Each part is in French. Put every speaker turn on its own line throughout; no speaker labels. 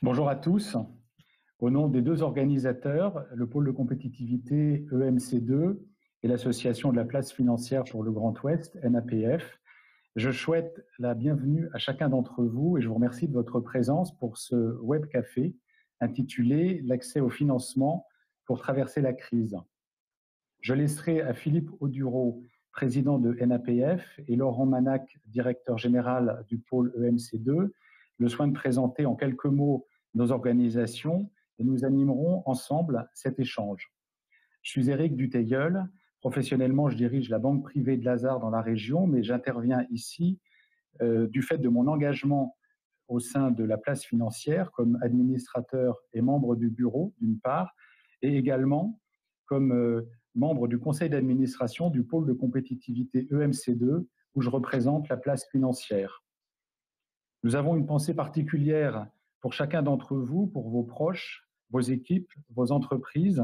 Bonjour à tous. Au nom des deux organisateurs, le pôle de compétitivité EMC2 et l'association de la place financière pour le Grand Ouest, NAPF, je souhaite la bienvenue à chacun d'entre vous et je vous remercie de votre présence pour ce web café intitulé L'accès au financement pour traverser la crise. Je laisserai à Philippe Audureau, président de NAPF, et Laurent Manac, directeur général du pôle EMC2, le soin de présenter en quelques mots nos organisations et nous animerons ensemble cet échange. Je suis Éric Dutheilleul. Professionnellement, je dirige la banque privée de Lazare dans la région, mais j'interviens ici du fait de mon engagement au sein de la place financière comme administrateur et membre du bureau, d'une part, et également comme membre du conseil d'administration du pôle de compétitivité EMC2, où je représente la place financière. Nous avons une pensée particulière pour chacun d'entre vous, pour vos proches, vos équipes, vos entreprises,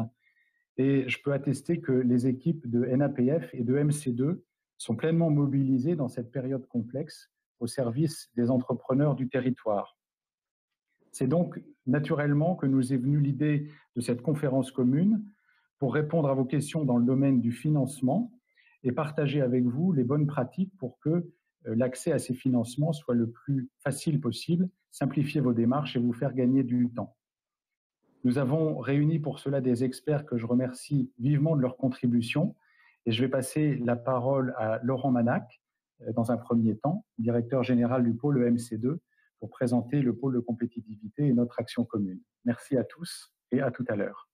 et je peux attester que les équipes de NAPF et de MC2 sont pleinement mobilisées dans cette période complexe au service des entrepreneurs du territoire. C'est donc naturellement que nous est venue l'idée de cette conférence commune pour répondre à vos questions dans le domaine du financement et partager avec vous les bonnes pratiques pour que l'accès à ces financements soit le plus facile possible, simplifier vos démarches et vous faire gagner du temps. Nous avons réuni pour cela des experts que je remercie vivement de leur contribution et je vais passer la parole à Laurent Manac dans un premier temps, directeur général du pôle EMC2, pour présenter le pôle de compétitivité et notre action commune. Merci à tous et à tout à l'heure.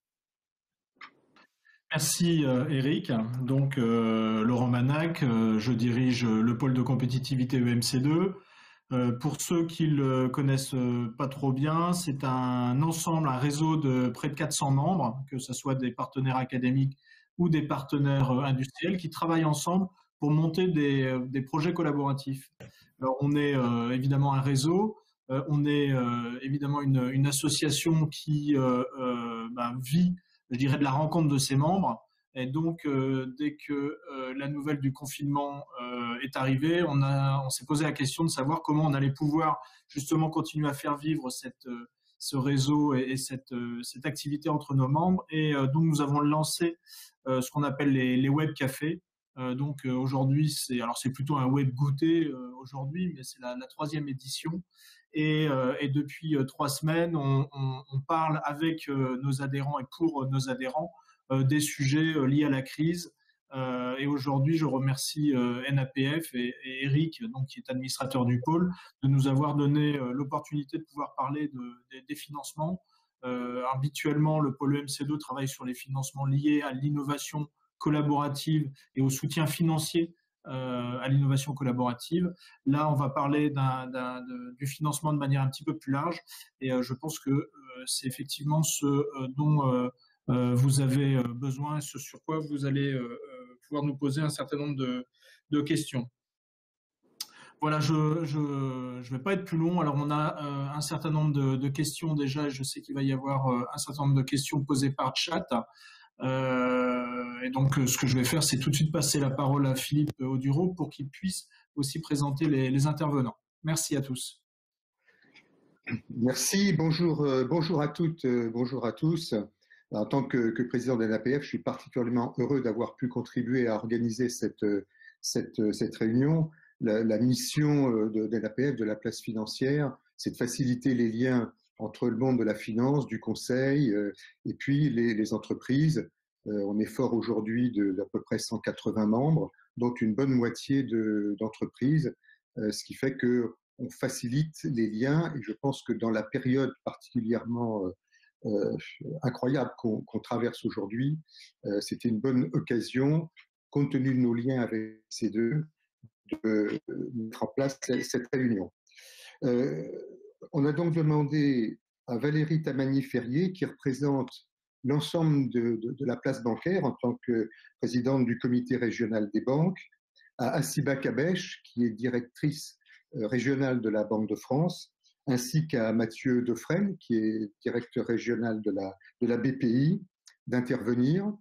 Merci Éric. Donc Laurent Manac, je dirige le pôle de compétitivité EMC2. Pour ceux qui le connaissent pas trop bien, c'est un ensemble, un réseau de près de 400 membres, que ce soit des partenaires académiques ou des partenaires industriels qui travaillent ensemble pour monter des projets collaboratifs. Alors on est évidemment un réseau, on est évidemment une association qui vit, je dirais, de la rencontre de ses membres. Et donc, dès que la nouvelle du confinement est arrivée, on s'est posé la question de savoir comment on allait pouvoir justement continuer à faire vivre ce réseau et cette activité entre nos membres. Et donc, nous avons lancé ce qu'on appelle les web cafés. Donc aujourd'hui, c'est plutôt un web goûter aujourd'hui, mais c'est la 3e édition. Et depuis 3 semaines, on parle avec nos adhérents et pour nos adhérents des sujets liés à la crise. Et aujourd'hui, je remercie NAPF et Éric, donc, qui est administrateur du pôle, de nous avoir donné l'opportunité de pouvoir parler des financements. Habituellement, le pôle EMC2 travaille sur les financements liés à l'innovation collaborative et au soutien financier à l'innovation collaborative. Là, on va parler du financement de manière un petit peu plus large et je pense que c'est effectivement ce dont vous avez besoin et ce sur quoi vous allez pouvoir nous poser un certain nombre de questions. Voilà, je vais pas être plus long. Alors, on a un certain nombre de questions déjà. Je sais qu'il va y avoir un certain nombre de questions posées par chat. Et donc, ce que je vais faire, c'est tout de suite passer la parole à Philippe Audureau pour qu'il puisse aussi présenter les intervenants. Merci à tous.
Merci, bonjour à toutes, bonjour à tous. En tant que président de l'NAPF, je suis particulièrement heureux d'avoir pu contribuer à organiser cette réunion. La mission de l'NAPF, de la place financière, c'est de faciliter les liens entre le monde de la finance, du conseil et puis les entreprises. On est fort aujourd'hui d'à peu près 180 membres, dont une bonne moitié d'entreprises, ce qui fait qu'on facilite les liens et je pense que dans la période particulièrement incroyable qu'on traverse aujourd'hui, c'était une bonne occasion, compte tenu de nos liens avec ces deux, de mettre en place cette réunion. On a donc demandé à Valérie Tamani-Ferrier, qui représente l'ensemble de la place bancaire en tant que présidente du comité régional des banques, à Assiba Kabesh, qui est directrice régionale de la Banque de France, ainsi qu'à Mathieu Defresne, qui est directeur régional de la BPI, d'intervenir.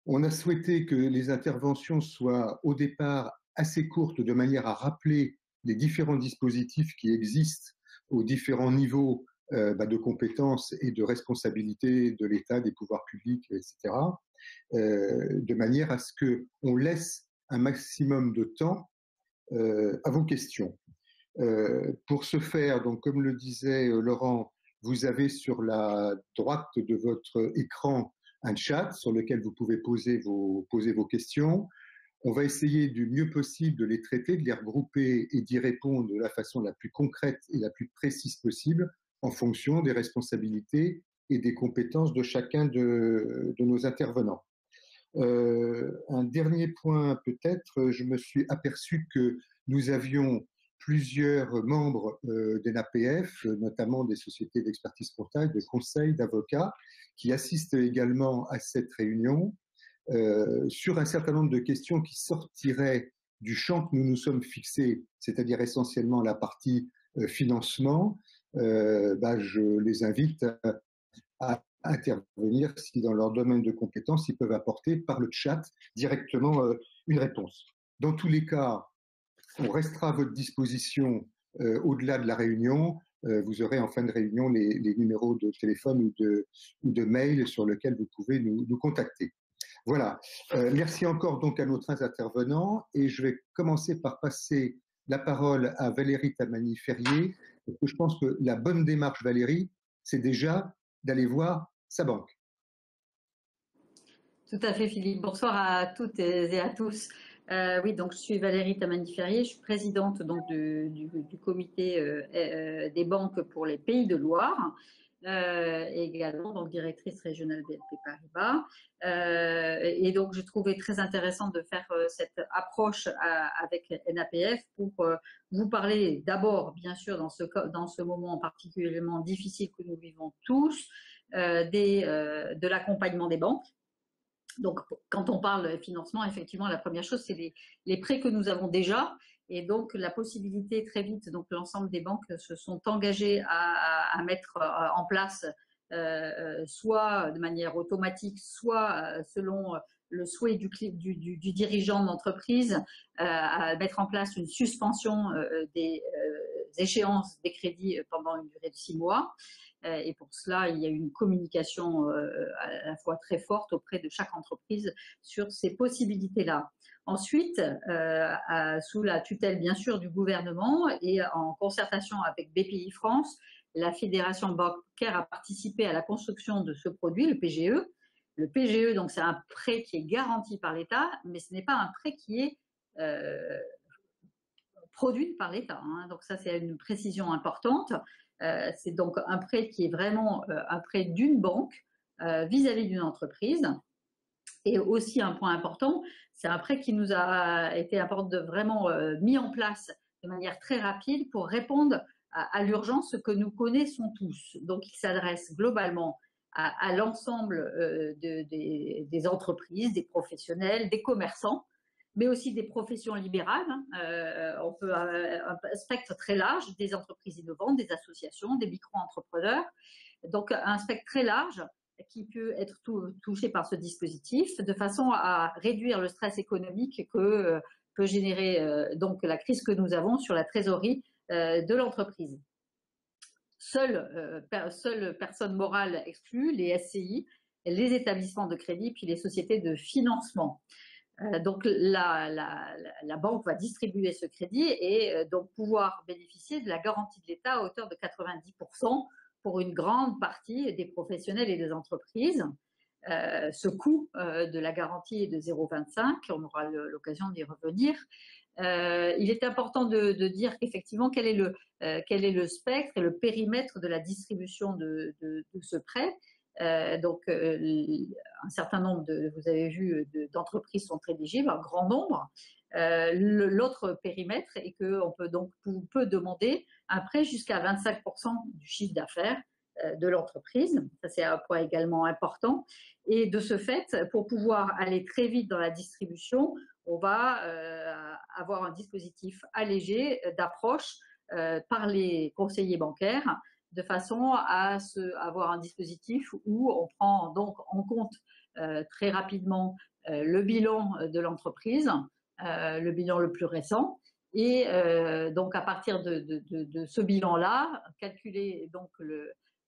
On a souhaité que les interventions soient au départ assez courtes, de manière à rappeler les différents dispositifs qui existent aux différents niveaux de compétences et de responsabilités de l'État, des pouvoirs publics, etc., de manière à ce qu'on laisse un maximum de temps à vos questions. Pour ce faire, donc, comme le disait Laurent, vous avez sur la droite de votre écran un chat sur lequel vous pouvez poser vos questions. On va essayer du mieux possible de les traiter, de les regrouper et d'y répondre de la façon la plus concrète et la plus précise possible en fonction des responsabilités et des compétences de chacun de nos intervenants. Un dernier point peut-être, je me suis aperçu que nous avions plusieurs membres d'ENAPF, notamment des sociétés d'expertise comptable, de conseils, d'avocats, qui assistent également à cette réunion sur un certain nombre de questions qui sortiraient du champ que nous nous sommes fixés, c'est-à-dire essentiellement la partie financement. Je les invite à intervenir si dans leur domaine de compétences, ils peuvent apporter par le chat directement une réponse. Dans tous les cas, on restera à votre disposition au-delà de la réunion. Vous aurez en fin de réunion les numéros de téléphone ou de mail sur lesquels vous pouvez nous contacter. Voilà. Merci encore donc à nos 13 intervenants et je vais commencer par passer la parole à Valérie Tamani-Ferrier. Je pense que la bonne démarche, Valérie, c'est déjà d'aller voir sa banque.
Tout à fait, Philippe. Bonsoir à toutes et à tous. Oui, donc je suis Valérie Tamani-Ferrier, je suis présidente donc, du comité des banques pour les Pays de Loire, et également donc, directrice régionale BNP Paribas. Et donc, je trouvais très intéressant de faire cette approche avec NAPF pour vous parler d'abord, bien sûr, dans ce moment particulièrement difficile que nous vivons tous, de l'accompagnement des banques. Donc, quand on parle financement, effectivement, la première chose, c'est les prêts que nous avons déjà. Et donc, la possibilité très vite, donc l'ensemble des banques se sont engagées à mettre en place, soit de manière automatique, soit selon le souhait du dirigeant d'entreprise, à mettre en place une suspension des échéances des crédits pendant une durée de 6 mois. Et pour cela, il y a une communication à la fois très forte auprès de chaque entreprise sur ces possibilités-là. Ensuite, sous la tutelle bien sûr du gouvernement et en concertation avec BPI France, la Fédération bancaire a participé à la construction de ce produit, le PGE. Le PGE, donc, c'est un prêt qui est garanti par l'État, mais ce n'est pas un prêt qui est produit par l'État. Hein. Donc ça, c'est une précision importante. C'est donc un prêt qui est vraiment un prêt d'une banque vis-à-vis d'une entreprise. Et aussi un point important, c'est un prêt qui nous a été vraiment mis en place de manière très rapide pour répondre à l'urgence que nous connaissons tous. Donc il s'adresse globalement à l'ensemble des entreprises, des professionnels, des commerçants, mais aussi des professions libérales. On peut un spectre très large, des entreprises innovantes, des associations, des micro-entrepreneurs. Donc, un spectre très large qui peut être touché par ce dispositif de façon à réduire le stress économique que peut générer donc la crise que nous avons sur la trésorerie de l'entreprise. Seules personnes morales exclues, les SCI, les établissements de crédit, puis les sociétés de financement. Donc la banque va distribuer ce crédit et donc pouvoir bénéficier de la garantie de l'État à hauteur de 90% pour une grande partie des professionnels et des entreprises. Ce coût de la garantie est de 0,25, on aura l'occasion d'y revenir. Il est important de dire qu'effectivement quel est le spectre et le périmètre de la distribution de ce prêt. Donc, un certain nombre vous avez vu, d'entreprises sont éligibles, un grand nombre. L'autre périmètre est qu'on peut demander un prêt jusqu'à 25% du chiffre d'affaires de l'entreprise. Ça, c'est un point également important. Et de ce fait, pour pouvoir aller très vite dans la distribution, on va avoir un dispositif allégé d'approche par les conseillers bancaires, de façon à avoir un dispositif où on prend donc en compte très rapidement le bilan de l'entreprise, le bilan le plus récent, Et donc, à partir de ce bilan-là, calculer donc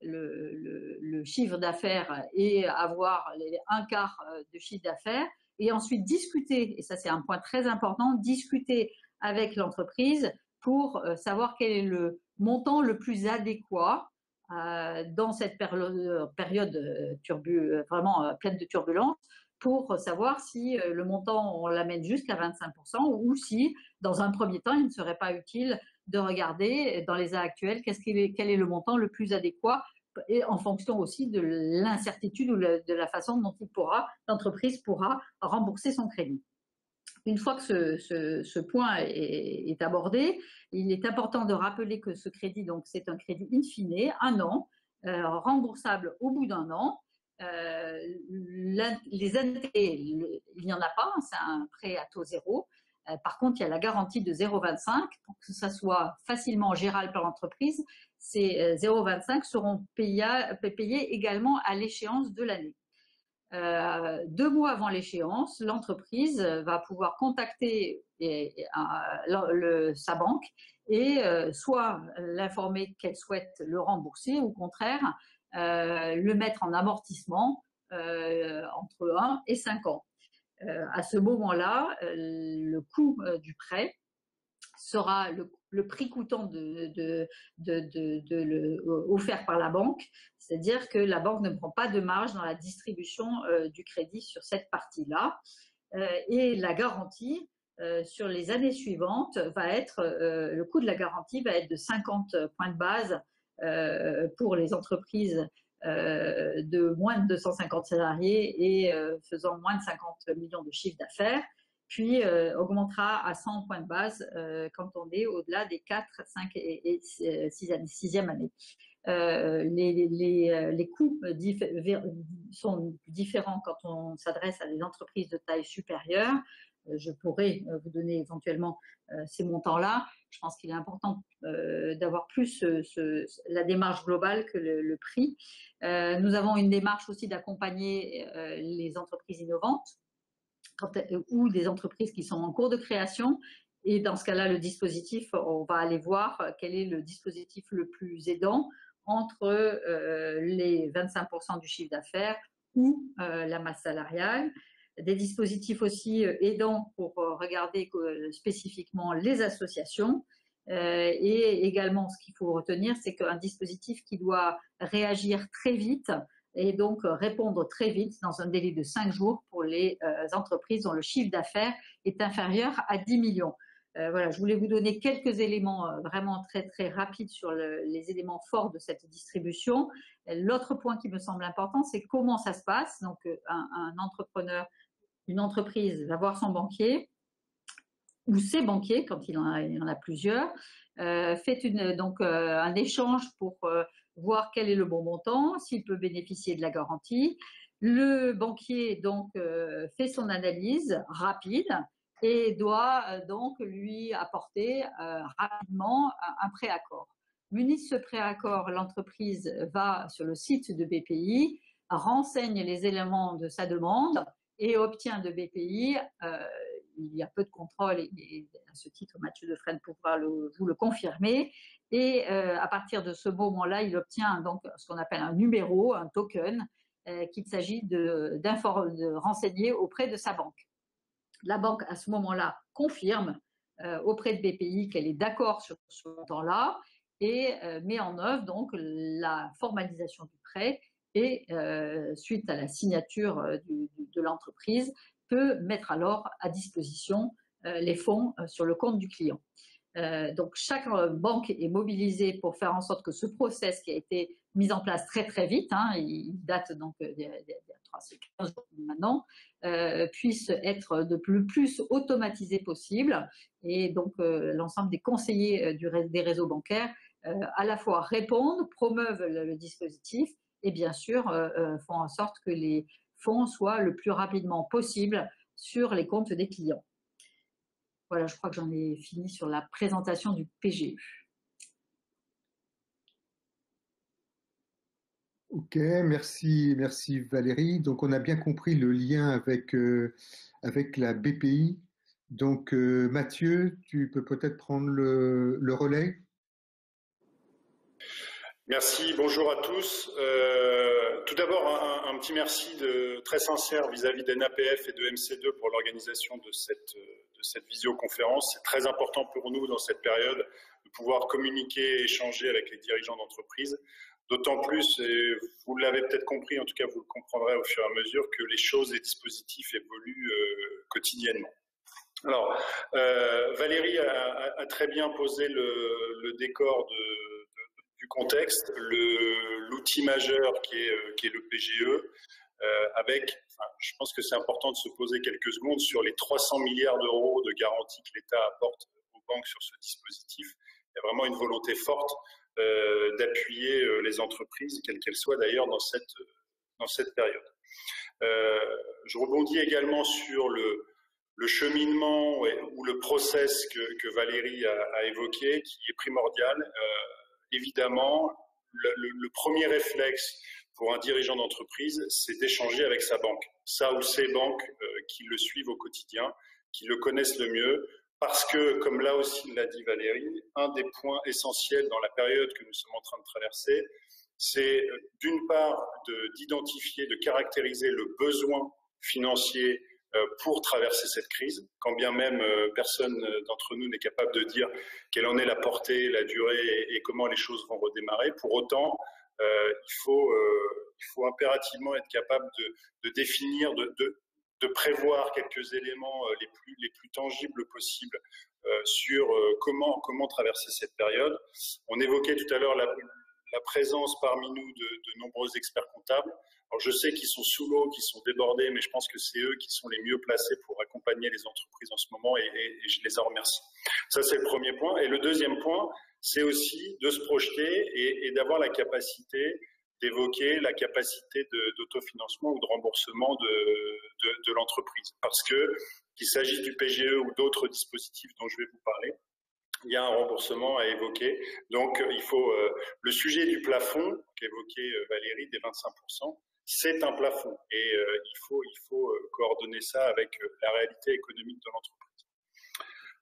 le chiffre d'affaires et avoir un quart de chiffre d'affaires, et ensuite discuter, et ça c'est un point très important, discuter avec l'entreprise pour savoir quel est le montant le plus adéquat dans cette période vraiment pleine de turbulences, pour savoir si le montant, on l'amène jusqu'à 25%, ou si, dans un premier temps, il ne serait pas utile de regarder dans les années actuelles quel est le montant le plus adéquat, et en fonction aussi de l'incertitude ou de la façon dont l'entreprise pourra rembourser son crédit. Une fois que ce point est abordé, il est important de rappeler que ce crédit, donc, c'est un crédit in fine, 1 an, remboursable au bout d'1 an. Les intérêts, il n'y en a pas, c'est un prêt à taux zéro. Par contre, il y a la garantie de 0,25 pour que ça soit facilement gérable par l'entreprise. Ces 0,25 seront payés également à l'échéance de l'année. 2 mois avant l'échéance, l'entreprise va pouvoir contacter sa banque et soit l'informer qu'elle souhaite le rembourser, ou au contraire le mettre en amortissement entre 1 et 5 ans. À ce moment-là, le coût du prêt sera le prix coûtant offert par la banque, c'est-à-dire que la banque ne prend pas de marge dans la distribution du crédit sur cette partie-là. Et la garantie sur les années suivantes va être, le coût de la garantie va être de 50 points de base pour les entreprises de moins de 250 salariés et faisant moins de 50 millions de chiffre d'affaires, puis augmentera à 100 points de base quand on est au-delà des 4, 5 et 6e année. Les coûts sont différents quand on s'adresse à des entreprises de taille supérieure. Je pourrais vous donner éventuellement ces montants-là. Je pense qu'il est important d'avoir plus la démarche globale que le prix. Nous avons une démarche aussi d'accompagner les entreprises innovantes ou des entreprises qui sont en cours de création. Et dans ce cas-là, le dispositif, on va aller voir quel est le dispositif le plus aidant entre les 25% du chiffre d'affaires ou la masse salariale. Des dispositifs aussi aidants pour regarder spécifiquement les associations. Et également, ce qu'il faut retenir, c'est qu'un dispositif qui doit réagir très vite et donc répondre très vite dans un délai de 5 jours pour les entreprises dont le chiffre d'affaires est inférieur à 10 millions. Voilà, je voulais vous donner quelques éléments vraiment très très rapides sur les éléments forts de cette distribution. L'autre point qui me semble important, c'est comment ça se passe. Donc un entrepreneur, une entreprise va voir son banquier ou ses banquiers quand il en a plusieurs, fait donc un échange pour voir quel est le bon montant, s'il peut bénéficier de la garantie. Le banquier donc fait son analyse rapide et doit donc lui apporter rapidement un préaccord. Muni de ce préaccord, l'entreprise va sur le site de BPI, renseigne les éléments de sa demande et obtient de BPI, il y a peu de contrôle, et à ce titre, Mathieu Defresne pourra vous le confirmer. Et à partir de ce moment-là, il obtient donc ce qu'on appelle un numéro, un token, qu'il s'agit de renseigner auprès de sa banque. La banque, à ce moment-là, confirme auprès de BPI qu'elle est d'accord sur ce montant-là et met en œuvre donc la formalisation du prêt et suite à la signature de l'entreprise, peut mettre alors à disposition les fonds sur le compte du client. Donc chaque banque est mobilisée pour faire en sorte que ce process qui a été mis en place très très vite, il date donc d'il y a 15 jours maintenant, puisse être de plus automatisé possible, et donc l'ensemble des conseillers des réseaux bancaires à la fois répondent, promeuvent le dispositif et bien sûr font en sorte que les fonds soient le plus rapidement possible sur les comptes des clients. Voilà, je crois que j'en ai fini sur la présentation du PGE.
Ok, merci Valérie. Donc on a bien compris le lien avec la BPI Donc, Mathieu, tu peux peut-être prendre le relais.
Merci, bonjour à tous. Tout d'abord, un petit merci très sincère vis-à-vis d'NAPF et de MC2 pour l'organisation de cette visioconférence. C'est très important pour nous dans cette période de pouvoir communiquer et échanger avec les dirigeants d'entreprise. D'autant plus, et vous l'avez peut-être compris, en tout cas vous le comprendrez au fur et à mesure, que les choses et dispositifs évoluent quotidiennement. Alors, Valérie a très bien posé le décor du contexte, l'outil majeur qui est le PGE, je pense que c'est important de se poser quelques secondes sur les 300 milliards d'euros de garantie que l'État apporte aux banques sur ce dispositif. Il y a vraiment une volonté forte d'appuyer les entreprises, quelles qu'elles soient d'ailleurs dans cette période. Je rebondis également sur le cheminement ou le process que Valérie a évoqué, qui est primordial. Évidemment, le premier réflexe pour un dirigeant d'entreprise, c'est d'échanger avec sa banque, sa ou ses banques qui le suivent au quotidien, qui le connaissent le mieux, parce que, comme là aussi l'a dit Valérie, un des points essentiels dans la période que nous sommes en train de traverser, c'est d'une part d'identifier, de caractériser le besoin financier pour traverser cette crise, quand bien même personne d'entre nous n'est capable de dire quelle en est la portée, la durée et comment les choses vont redémarrer. Pour autant, il faut impérativement être capable de définir, de prévoir quelques éléments les plus tangibles possibles sur comment traverser cette période. On évoquait tout à l'heure la présence parmi nous de nombreux experts comptables. Alors je sais qu'ils sont sous l'eau, qu'ils sont débordés, mais je pense que c'est eux qui sont les mieux placés pour accompagner les entreprises en ce moment et je les en remercie. Ça, c'est le premier point. Et le deuxième point, c'est aussi de se projeter et d'avoir la capacité d'évoquer la capacité d'autofinancement ou de remboursement de l'entreprise. Parce que, qu'il s'agisse du PGE ou d'autres dispositifs dont je vais vous parler, il y a un remboursement à évoquer. Donc, il faut le sujet du plafond qu'évoquait Valérie, des 25%, c'est un plafond et il faut coordonner ça avec la réalité économique de l'entreprise.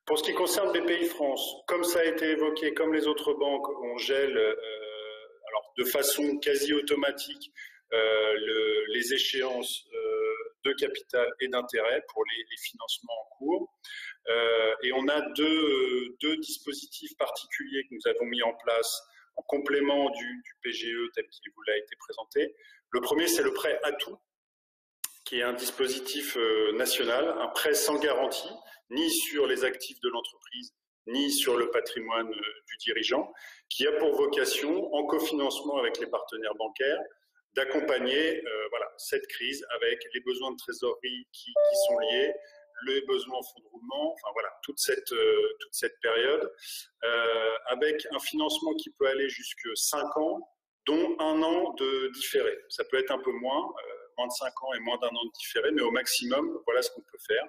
Pour ce qui concerne BPI-France, comme ça a été évoqué, comme les autres banques, on gèle alors de façon quasi automatique les échéances de capital et d'intérêt pour les financements en cours. Et on a deux dispositifs particuliers que nous avons mis en place en complément du PGE tel qu'il vous a été présenté. Le premier, c'est le prêt Atout, qui est un dispositif national, un prêt sans garantie, ni sur les actifs de l'entreprise, ni sur le patrimoine du dirigeant, qui a pour vocation, en cofinancement avec les partenaires bancaires, d'accompagner cette crise avec les besoins de trésorerie qui sont liés, les besoins en fonds de roulement, enfin voilà, toute cette période, avec un financement qui peut aller jusqu'à 5 ans, dont 1 an de différé. Ça peut être un peu moins de 5 ans et moins d'1 an de différé, mais au maximum, voilà ce qu'on peut faire.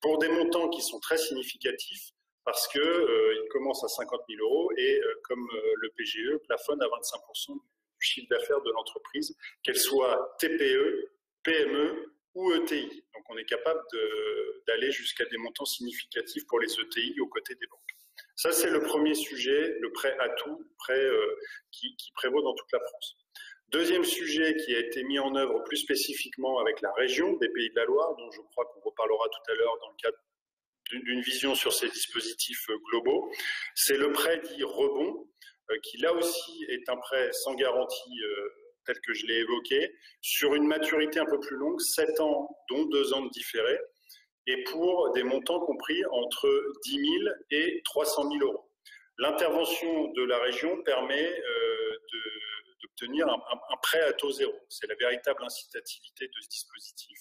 Pour des montants qui sont très significatifs, parce qu'ils commencent à 50 000 euros et comme le PGE plafonne à 25% du chiffre d'affaires de l'entreprise, qu'elle soit TPE, PME ou ETI. Donc on est capable d'aller jusqu'à des montants significatifs pour les ETI aux côtés des banques. Ça, c'est le premier sujet, le prêt Atout, prêt qui prévaut dans toute la France. Deuxième sujet qui a été mis en œuvre plus spécifiquement avec la région des Pays de la Loire, dont je crois qu'on reparlera tout à l'heure dans le cadre d'une vision sur ces dispositifs globaux, c'est le prêt dit rebond, qui là aussi est un prêt sans garantie tel que je l'ai évoqué, sur une maturité un peu plus longue, 7 ans, dont 2 ans de différé, et pour des montants compris entre 10 000 et 300 000 euros. L'intervention de la région permet d'obtenir un prêt à taux zéro. C'est la véritable incitativité de ce dispositif.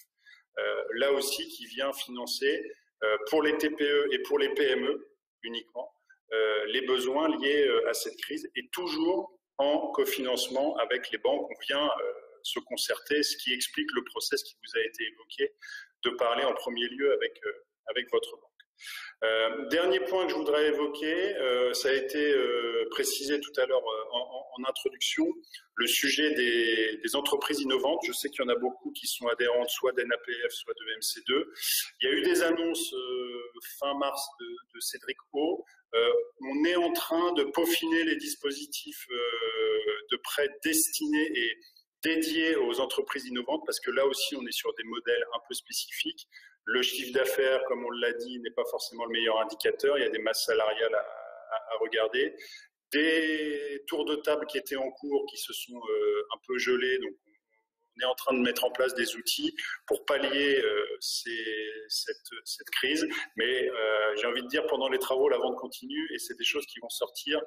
Là aussi, qui vient financer pour les TPE et pour les PME uniquement les besoins liés à cette crise et toujours en cofinancement avec les banques. On vient se concerter, ce qui explique le process qui vous a été évoqué, de parler en premier lieu avec votre banque. Dernier point que je voudrais évoquer, ça a été précisé tout à l'heure en en introduction le sujet des entreprises innovantes. Je sais qu'il y en a beaucoup qui sont adhérentes soit d'NAPF, soit de MC2. Il y a eu des annonces fin mars de Cédric O. On est en train de peaufiner les dispositifs de prêts destinés et dédiés aux entreprises innovantes, parce que là aussi, on est sur des modèles un peu spécifiques. Le chiffre d'affaires, comme on l'a dit, n'est pas forcément le meilleur indicateur. Il y a des masses salariales à regarder. Des tours de table qui étaient en cours, qui se sont un peu gelés. Donc, on est en train de mettre en place des outils pour pallier cette crise. Mais j'ai envie de dire, pendant les travaux, la vente continue et c'est des choses qui vont sortir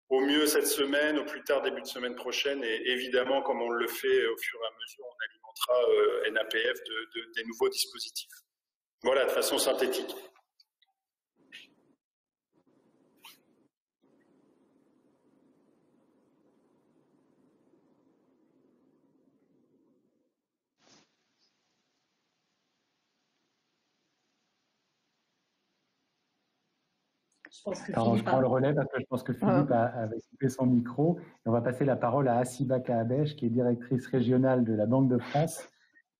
au mieux cette semaine, au plus tard début de semaine prochaine. Et évidemment, comme on le fait au fur et à mesure, on alimentera NAPF des nouveaux dispositifs. Voilà, de façon synthétique.
Pardon, je prends le relais parce que je pense que Philippe avait coupé son micro. Et on va passer la parole à Hasiba Kahabesh, qui est directrice régionale de la Banque de France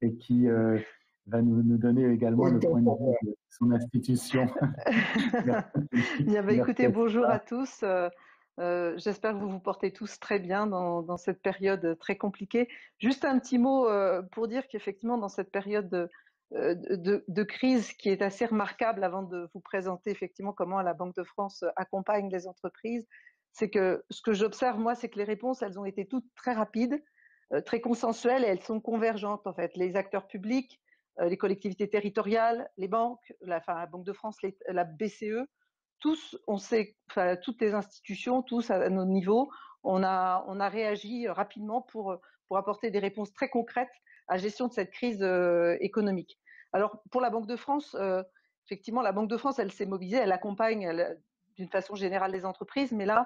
et qui va nous donner également le point de vue de son institution.
Bien, écoutez, bonjour à tous. J'espère que vous vous portez tous très bien dans cette période très compliquée. Juste un petit mot pour dire qu'effectivement, dans cette période de crise qui est assez remarquable, avant de vous présenter effectivement comment la Banque de France accompagne les entreprises, c'est que ce que j'observe, moi, c'est que les réponses, elles ont été toutes très rapides, très consensuelles, et elles sont convergentes en fait. Les acteurs publics, les collectivités territoriales, les banques, la Banque de France, la BCE, tous, on sait, toutes les institutions, tous à nos niveaux, on a réagi rapidement pour apporter des réponses très concrètes à la gestion de cette crise économique. Alors, pour la Banque de France, effectivement, la Banque de France, elle s'est mobilisée, elle accompagne d'une façon générale les entreprises, mais là,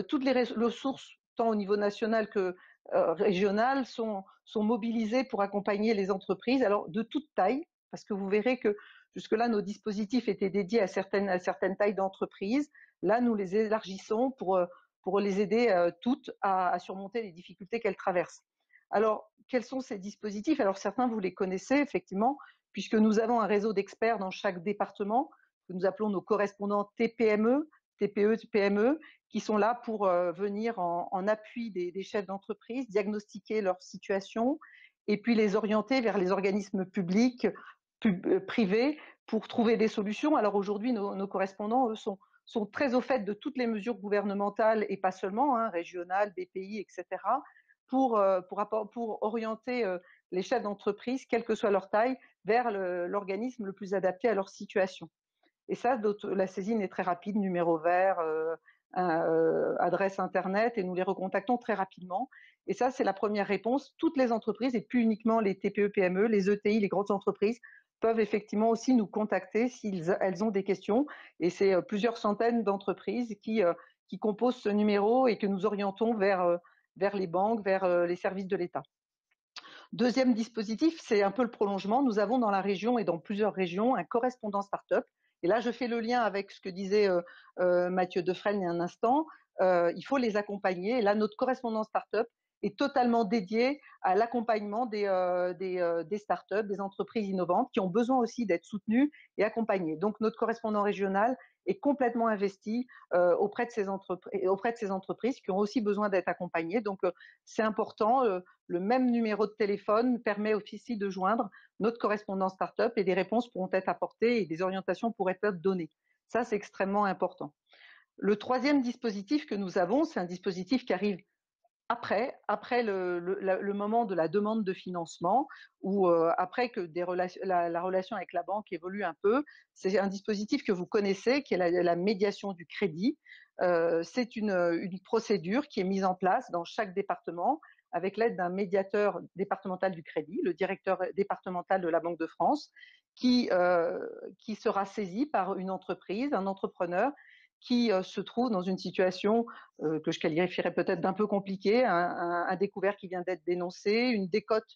toutes les ressources, tant au niveau national que régional, sont mobilisées pour accompagner les entreprises, alors de toute taille, parce que vous verrez que jusque-là, nos dispositifs étaient dédiés à certaines tailles d'entreprises. Là, nous les élargissons pour les aider toutes à surmonter les difficultés qu'elles traversent. Alors, quels sont ces dispositifs? Alors, certains, vous les connaissez, effectivement, puisque nous avons un réseau d'experts dans chaque département, que nous appelons nos correspondants TPME, TPE, PME, qui sont là pour venir en appui des chefs d'entreprise, diagnostiquer leur situation, et puis les orienter vers les organismes publics, privés, pour trouver des solutions. Alors aujourd'hui, nos correspondants, eux, sont très au fait de toutes les mesures gouvernementales, et pas seulement, régionales, BPI, etc., pour orienter les chefs d'entreprise, quelle que soit leur taille, vers l'organisme le plus adapté à leur situation. Et ça, la saisine est très rapide, numéro vert, adresse Internet, et nous les recontactons très rapidement. Et ça, c'est la première réponse. Toutes les entreprises, et plus uniquement les TPE, PME, les ETI, les grandes entreprises, peuvent effectivement aussi nous contacter si elles ont des questions. Et c'est plusieurs centaines d'entreprises qui composent ce numéro et que nous orientons vers les banques, vers les services de l'État. Deuxième dispositif, c'est un peu le prolongement. Nous avons dans la région et dans plusieurs régions un correspondant start-up. Et là, je fais le lien avec ce que disait Mathieu Defresne il y a un instant. Il faut les accompagner. Et là, notre correspondant start-up est totalement dédié à l'accompagnement des start-up, des entreprises innovantes qui ont besoin aussi d'être soutenues et accompagnées. Donc, notre correspondant régional est complètement investi auprès de ces entreprises qui ont aussi besoin d'être accompagnées. Donc, c'est important. Le même numéro de téléphone permet aussi de joindre notre correspondant start-up, et des réponses pourront être apportées et des orientations pourraient être données. Ça, c'est extrêmement important. Le troisième dispositif que nous avons, c'est un dispositif qui arrive après le moment de la demande de financement, ou après que la relation avec la banque évolue un peu. C'est un dispositif que vous connaissez, qui est la médiation du crédit. C'est une procédure qui est mise en place dans chaque département avec l'aide d'un médiateur départemental du crédit, le directeur départemental de la Banque de France, qui sera saisi par une entreprise, un entrepreneur, qui se trouve dans une situation que je qualifierais peut-être d'un peu compliquée, un découvert qui vient d'être dénoncé, une décote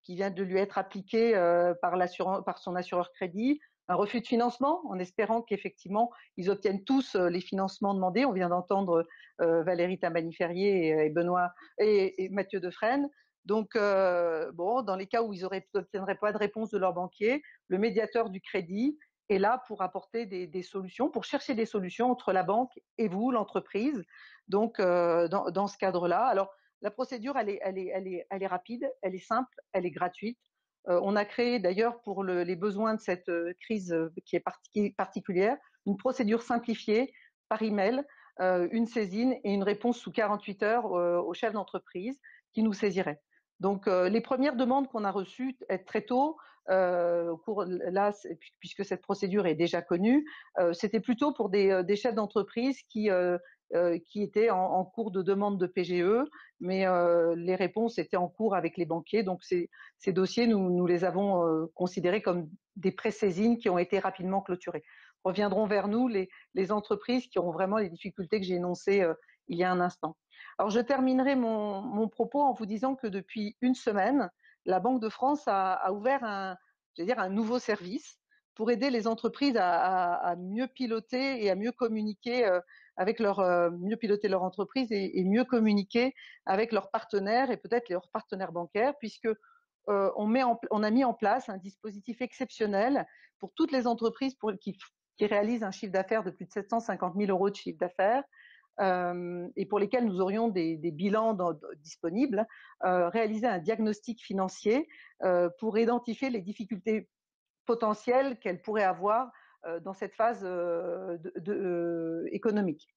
qui vient de lui être appliquée par son assureur crédit, refus de financement, en espérant qu'effectivement, ils obtiennent tous les financements demandés. On vient d'entendre Valérie Tamaniferié et Benoît et Mathieu Defresne. Donc, bon, dans les cas où ils n'obtiendraient pas de réponse de leur banquier, le médiateur du crédit est là pour apporter des solutions, pour chercher des solutions entre la banque et vous, l'entreprise. Donc, dans ce cadre-là, alors la procédure, elle est rapide, elle est simple, elle est gratuite. On a créé d'ailleurs pour les besoins de cette crise qui est particulière, une procédure simplifiée par email, une saisine et une réponse sous 48 heures au chef d'entreprise qui nous saisirait. Donc les premières demandes qu'on a reçues très tôt, puisque cette procédure est déjà connue, c'était plutôt pour des chefs d'entreprise qui étaient en cours de demande de PGE, mais les réponses étaient en cours avec les banquiers. Donc ces dossiers, nous les avons considérés comme des pré-saisines qui ont été rapidement clôturées. Reviendront vers nous les entreprises qui auront vraiment les difficultés que j'ai énoncées il y a un instant. Alors je terminerai mon propos en vous disant que depuis une semaine, la Banque de France a ouvert un nouveau service pour aider les entreprises à mieux piloter et à mieux communiquer mieux piloter leur entreprise et mieux communiquer avec leurs partenaires et peut-être leurs partenaires bancaires, puisque on a mis en place un dispositif exceptionnel pour toutes les entreprises qui réalisent un chiffre d'affaires de plus de 750 000 € de chiffre d'affaires et pour lesquels nous aurions des bilans disponibles, réaliser un diagnostic financier pour identifier les difficultés potentielles qu'elles pourraient avoir dans cette phase économique.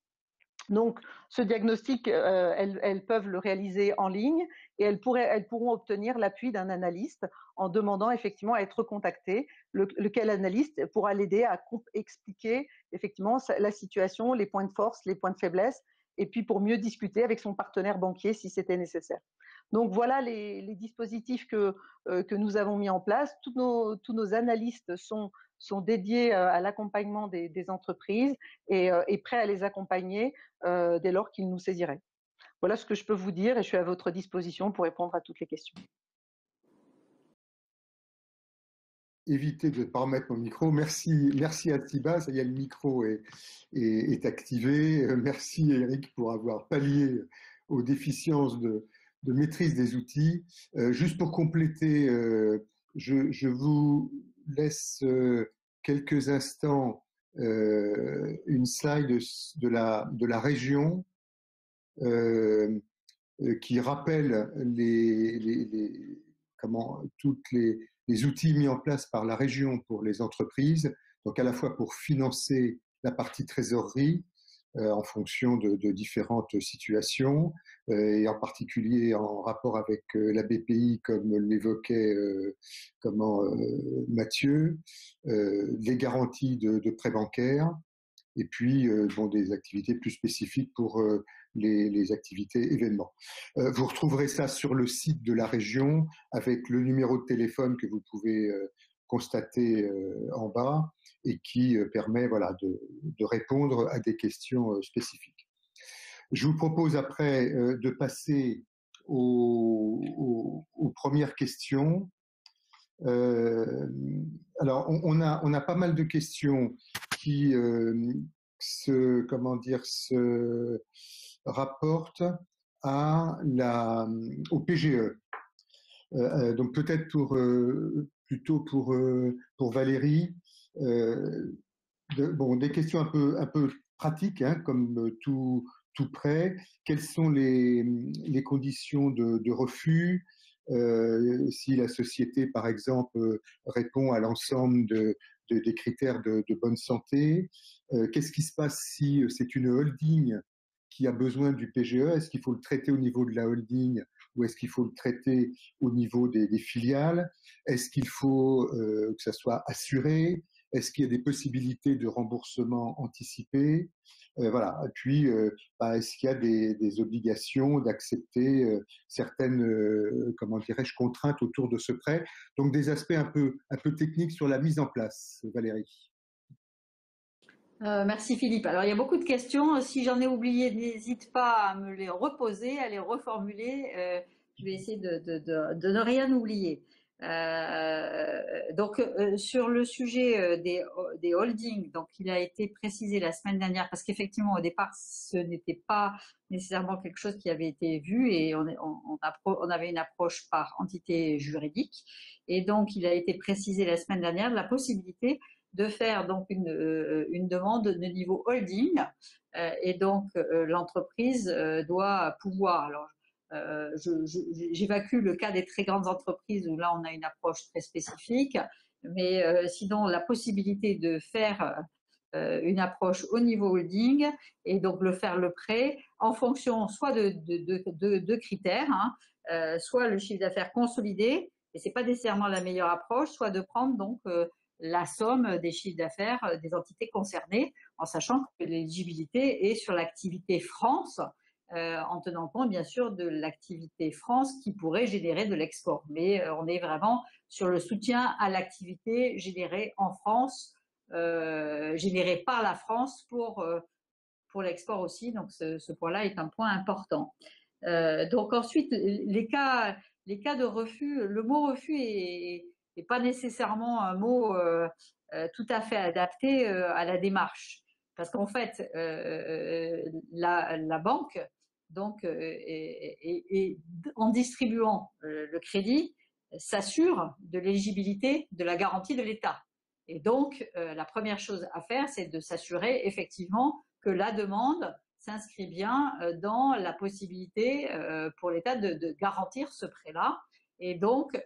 Donc, ce diagnostic, elles peuvent le réaliser en ligne et elles pourront obtenir l'appui d'un analyste en demandant effectivement à être contactées, lequel analyste pourra l'aider à expliquer effectivement la situation, les points de force, les points de faiblesse, et puis pour mieux discuter avec son partenaire banquier si c'était nécessaire. Donc voilà les dispositifs que nous avons mis en place. Tous nos analystes sont dédiés à l'accompagnement des entreprises et prêts à les accompagner dès lors qu'ils nous saisiraient. Voilà ce que je peux vous dire et je suis à votre disposition pour répondre à toutes les questions.
Éviter de ne pas remettre mon micro. Merci Atiba, ça y est, le micro est activé. Merci Eric pour avoir pallié aux déficiences de maîtrise des outils. Juste pour compléter, je vous laisse quelques instants une slide de la région qui rappelle toutes les outils mis en place par la région pour les entreprises, donc à la fois pour financer la partie trésorerie en fonction de différentes situations, et en particulier en rapport avec la BPI, comme l'évoquait Mathieu, les garanties de prêts bancaires, et puis des activités plus spécifiques pour les activités événements. Vous retrouverez ça sur le site de la région avec le numéro de téléphone que vous pouvez constater en bas et qui permet de répondre à des questions spécifiques. Je vous propose après de passer aux premières questions. Alors, on a pas mal de questions qui se rapportent au PGE. Donc peut-être plutôt pour Valérie, des questions un peu pratiques, hein, comme tout prêt. Quelles sont les conditions de refus? Si la société, par exemple, répond à l'ensemble des critères de bonne santé, qu'est-ce qui se passe si c'est une holding qui a besoin du PGE? Est-ce qu'il faut le traiter au niveau de la holding ou est-ce qu'il faut le traiter au niveau des filiales? Est-ce qu'il faut que ça soit assuré? Est-ce qu'il y a des possibilités de remboursement anticipé? Voilà. Et puis, est-ce qu'il y a des obligations d'accepter certaines, contraintes autour de ce prêt? Donc, des aspects un peu techniques sur la mise en place. Valérie.
Merci Philippe. Alors il y a beaucoup de questions. Si j'en ai oublié, n'hésite pas à me les reposer, à les reformuler. Je vais essayer de ne rien oublier. Donc, sur le sujet des holdings, donc il a été précisé la semaine dernière, parce qu'effectivement, au départ, ce n'était pas nécessairement quelque chose qui avait été vu et on avait une approche par entité juridique. Et donc, il a été précisé la semaine dernière la possibilité de faire donc une demande de niveau holding. Et donc, l'entreprise doit pouvoir… Alors, j'évacue le cas des très grandes entreprises où là on a une approche très spécifique, mais sinon la possibilité de faire une approche au niveau holding et donc faire le prêt en fonction soit de critères, hein, soit le chiffre d'affaires consolidé, et c'est pas nécessairement la meilleure approche, soit de prendre donc la somme des chiffres d'affaires des entités concernées, en sachant que l'éligibilité est sur l'activité France, en tenant compte bien sûr de l'activité France qui pourrait générer de l'export. Mais on est vraiment sur le soutien à l'activité générée en France, générée par la France pour l'export aussi. Donc ce point-là est un point important. Donc ensuite, les cas de refus, le mot refus est pas nécessairement un mot tout à fait adapté à la démarche. Parce qu'en fait, la banque, donc, en distribuant le crédit, s'assure de l'éligibilité de la garantie de l'État. Et donc, la première chose à faire, c'est de s'assurer effectivement que la demande s'inscrit bien dans la possibilité pour l'État de garantir ce prêt-là. Et donc,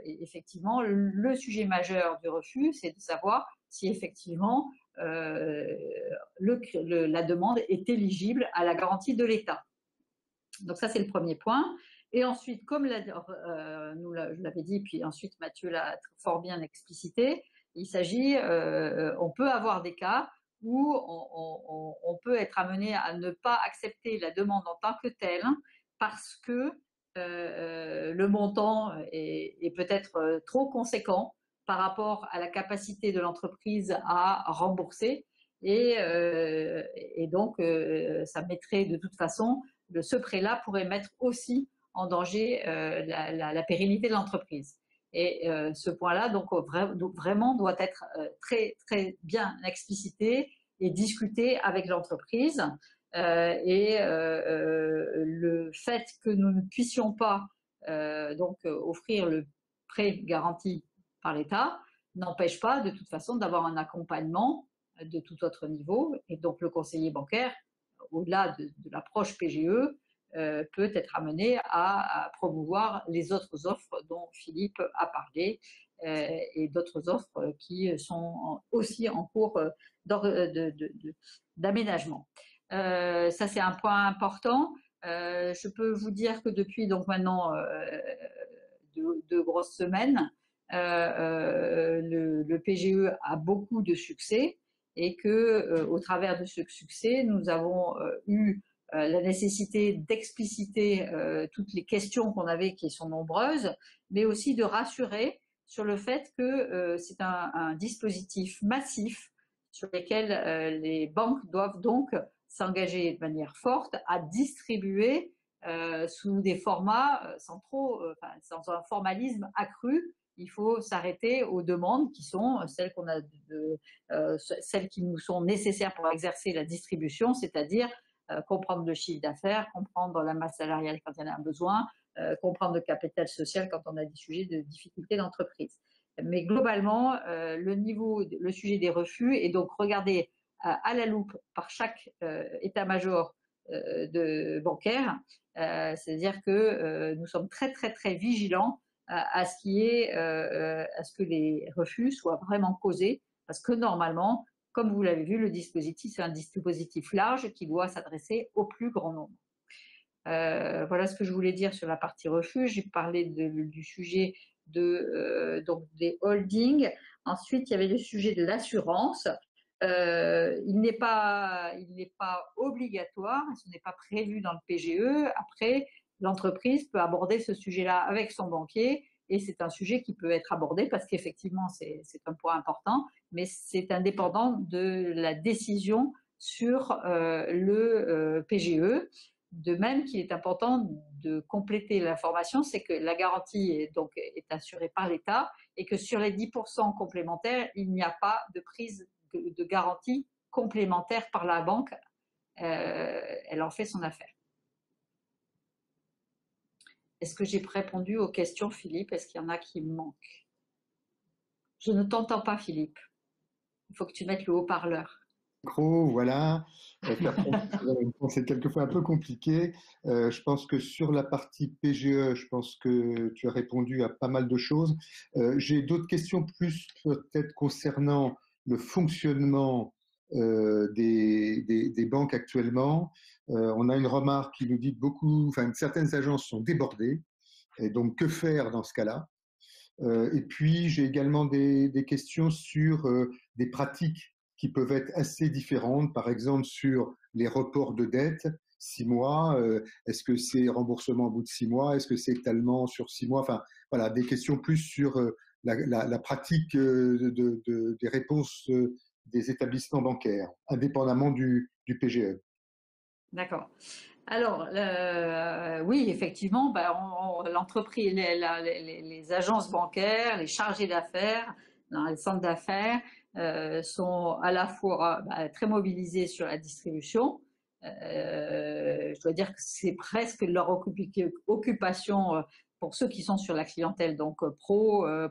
effectivement, le sujet majeur du refus, c'est de savoir si effectivement la demande est éligible à la garantie de l'État. Donc ça, c'est le premier point. Et ensuite, comme je l'avais dit, puis ensuite Mathieu l'a fort bien explicité, il s'agit, on peut avoir des cas où on peut être amené à ne pas accepter la demande en tant que telle parce que le montant est peut-être trop conséquent par rapport à la capacité de l'entreprise à rembourser. Et donc, ça mettrait de toute façon, ce prêt-là pourrait mettre aussi en danger la pérennité de l'entreprise. Et ce point-là, donc, vraiment doit être très, très bien explicité et discuté avec l'entreprise. Le fait que nous ne puissions pas donc offrir le prêt garanti par l'État n'empêche pas de toute façon d'avoir un accompagnement de tout autre niveau. Et donc le conseiller bancaire, au-delà de l'approche PGE, peut être amené à promouvoir les autres offres dont Philippe a parlé et d'autres offres qui sont aussi en cours d'aménagement. Ça, c'est un point important. Je peux vous dire que depuis donc maintenant 2 grosses semaines, le PGE a beaucoup de succès et que au travers de ce succès, nous avons eu la nécessité d'expliciter toutes les questions qu'on avait, qui sont nombreuses, mais aussi de rassurer sur le fait que c'est un dispositif massif sur lequel les banques doivent donc s'engager de manière forte à distribuer sous des formats sans un formalisme accru. Il faut s'arrêter aux demandes qui sont celles qui nous sont nécessaires pour exercer la distribution, c'est-à-dire comprendre le chiffre d'affaires, comprendre la masse salariale quand il y en a un besoin, comprendre le capital social quand on a des sujets de difficultés d'entreprise. Mais globalement, le sujet des refus est donc regardé à la loupe par chaque état-major bancaire, c'est-à-dire que nous sommes très très très vigilants à ce que les refus soient vraiment causés, parce que normalement, comme vous l'avez vu, le dispositif, c'est un dispositif large qui doit s'adresser au plus grand nombre. Voilà ce que je voulais dire sur la partie refus. J'ai parlé du sujet donc des holdings. Ensuite, il y avait le sujet de l'assurance. Il n'est pas obligatoire, ce n'est pas prévu dans le PGE. Après, l'entreprise peut aborder ce sujet-là avec son banquier, et c'est un sujet qui peut être abordé parce qu'effectivement, c'est un point important, mais c'est indépendant de la décision sur le PGE. De même qu'il est important de compléter l'information, c'est que la garantie est assurée par l'État et que sur les 10% complémentaires, il n'y a pas de prise de garantie complémentaire par la banque. Elle en fait son affaire. Est-ce que j'ai répondu aux questions, Philippe? Est-ce qu'il y en a qui me manquent? Je ne t'entends pas, Philippe. Il faut que tu mettes le haut-parleur.
Micro, voilà. C'est quelquefois un peu compliqué. Je pense que sur la partie PGE, je pense que tu as répondu à pas mal de choses. J'ai d'autres questions plus peut-être concernant le fonctionnement des banques actuellement. On a une remarque qui nous dit que certaines agences sont débordées. Et donc, que faire dans ce cas-là? Et puis, j'ai également des questions sur des pratiques qui peuvent être assez différentes, par exemple sur les reports de dette, 6 mois, est-ce que c'est remboursement au bout de 6 mois, est-ce que c'est étalement sur 6 mois, enfin voilà, des questions plus sur la pratique des réponses des établissements bancaires, indépendamment du PGE.
D'accord. Alors, oui, effectivement, l'entreprise, les agences bancaires, les chargés d'affaires, dans les centres d'affaires, sont à la fois très mobilisés sur la distribution. Je dois dire que c'est presque leur occupation pour ceux qui sont sur la clientèle, donc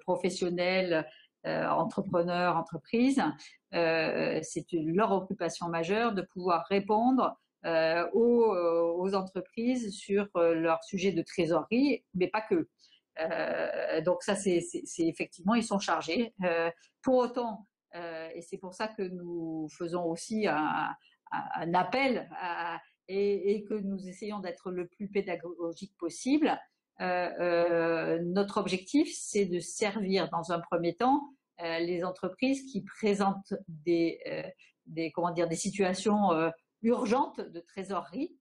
professionnels, entrepreneurs, entreprises. C'est leur occupation majeure de pouvoir répondre aux entreprises sur leur sujet de trésorerie, mais pas que. Donc ça, c'est effectivement, ils sont chargés. Pour autant, et c'est pour ça que nous faisons aussi un appel et que nous essayons d'être le plus pédagogique possible. Notre objectif, c'est de servir dans un premier temps les entreprises qui présentent des situations urgente de trésorerie.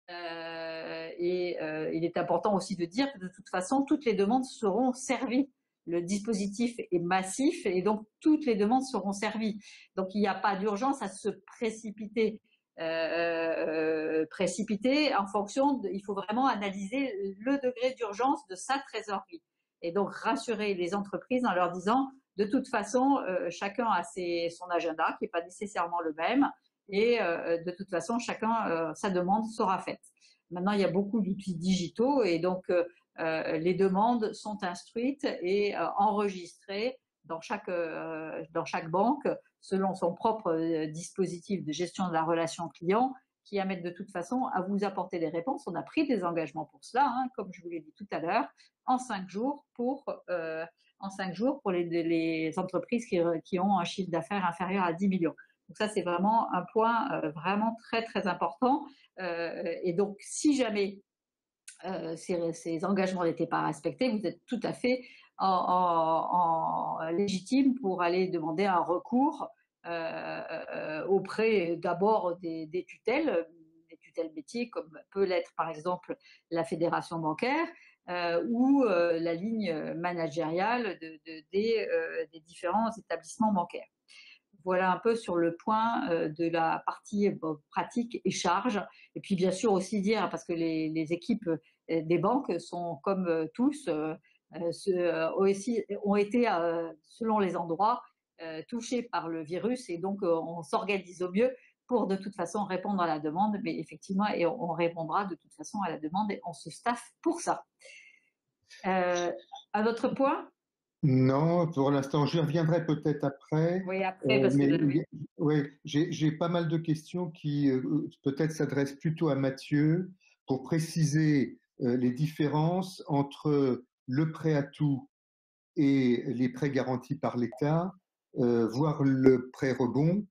Il est important aussi de dire que de toute façon, toutes les demandes seront servies. Le dispositif est massif et donc toutes les demandes seront servies. Donc il n'y a pas d'urgence à se précipiter. En fonction il faut vraiment analyser le degré d'urgence de sa trésorerie. Et donc rassurer les entreprises en leur disant de toute façon, chacun a son agenda qui n'est pas nécessairement le même. Et de toute façon, chacun, sa demande sera faite. Maintenant, il y a beaucoup d'outils digitaux et donc les demandes sont instruites et enregistrées dans chaque banque selon son propre dispositif de gestion de la relation client qui amène de toute façon à vous apporter des réponses. On a pris des engagements pour cela, comme je vous l'ai dit tout à l'heure, en 5 jours pour les entreprises qui ont un chiffre d'affaires inférieur à 10 millions. Donc ça, c'est vraiment un point vraiment très, très important. Et donc, si jamais ces engagements n'étaient pas respectés, vous êtes tout à fait en légitime pour aller demander un recours auprès d'abord des tutelles métiers, comme peut l'être par exemple la fédération bancaire ou la ligne managériale des différents établissements bancaires. Voilà un peu sur le point de la partie pratique et charge. Et puis bien sûr aussi dire, parce que les équipes des banques sont comme tous, ont été, selon les endroits, touchés par le virus. Et donc on s'organise au mieux pour de toute façon répondre à la demande. Mais effectivement, et on répondra de toute façon à la demande et on se staffe pour ça. Un autre point ?
Non, pour l'instant, j'y reviendrai peut-être après.
Oui, après, parce
oui, j'ai pas mal de questions qui peut-être s'adressent plutôt à Mathieu pour préciser les différences entre le prêt à tout et les prêts garantis par l'État, voire le prêt rebond.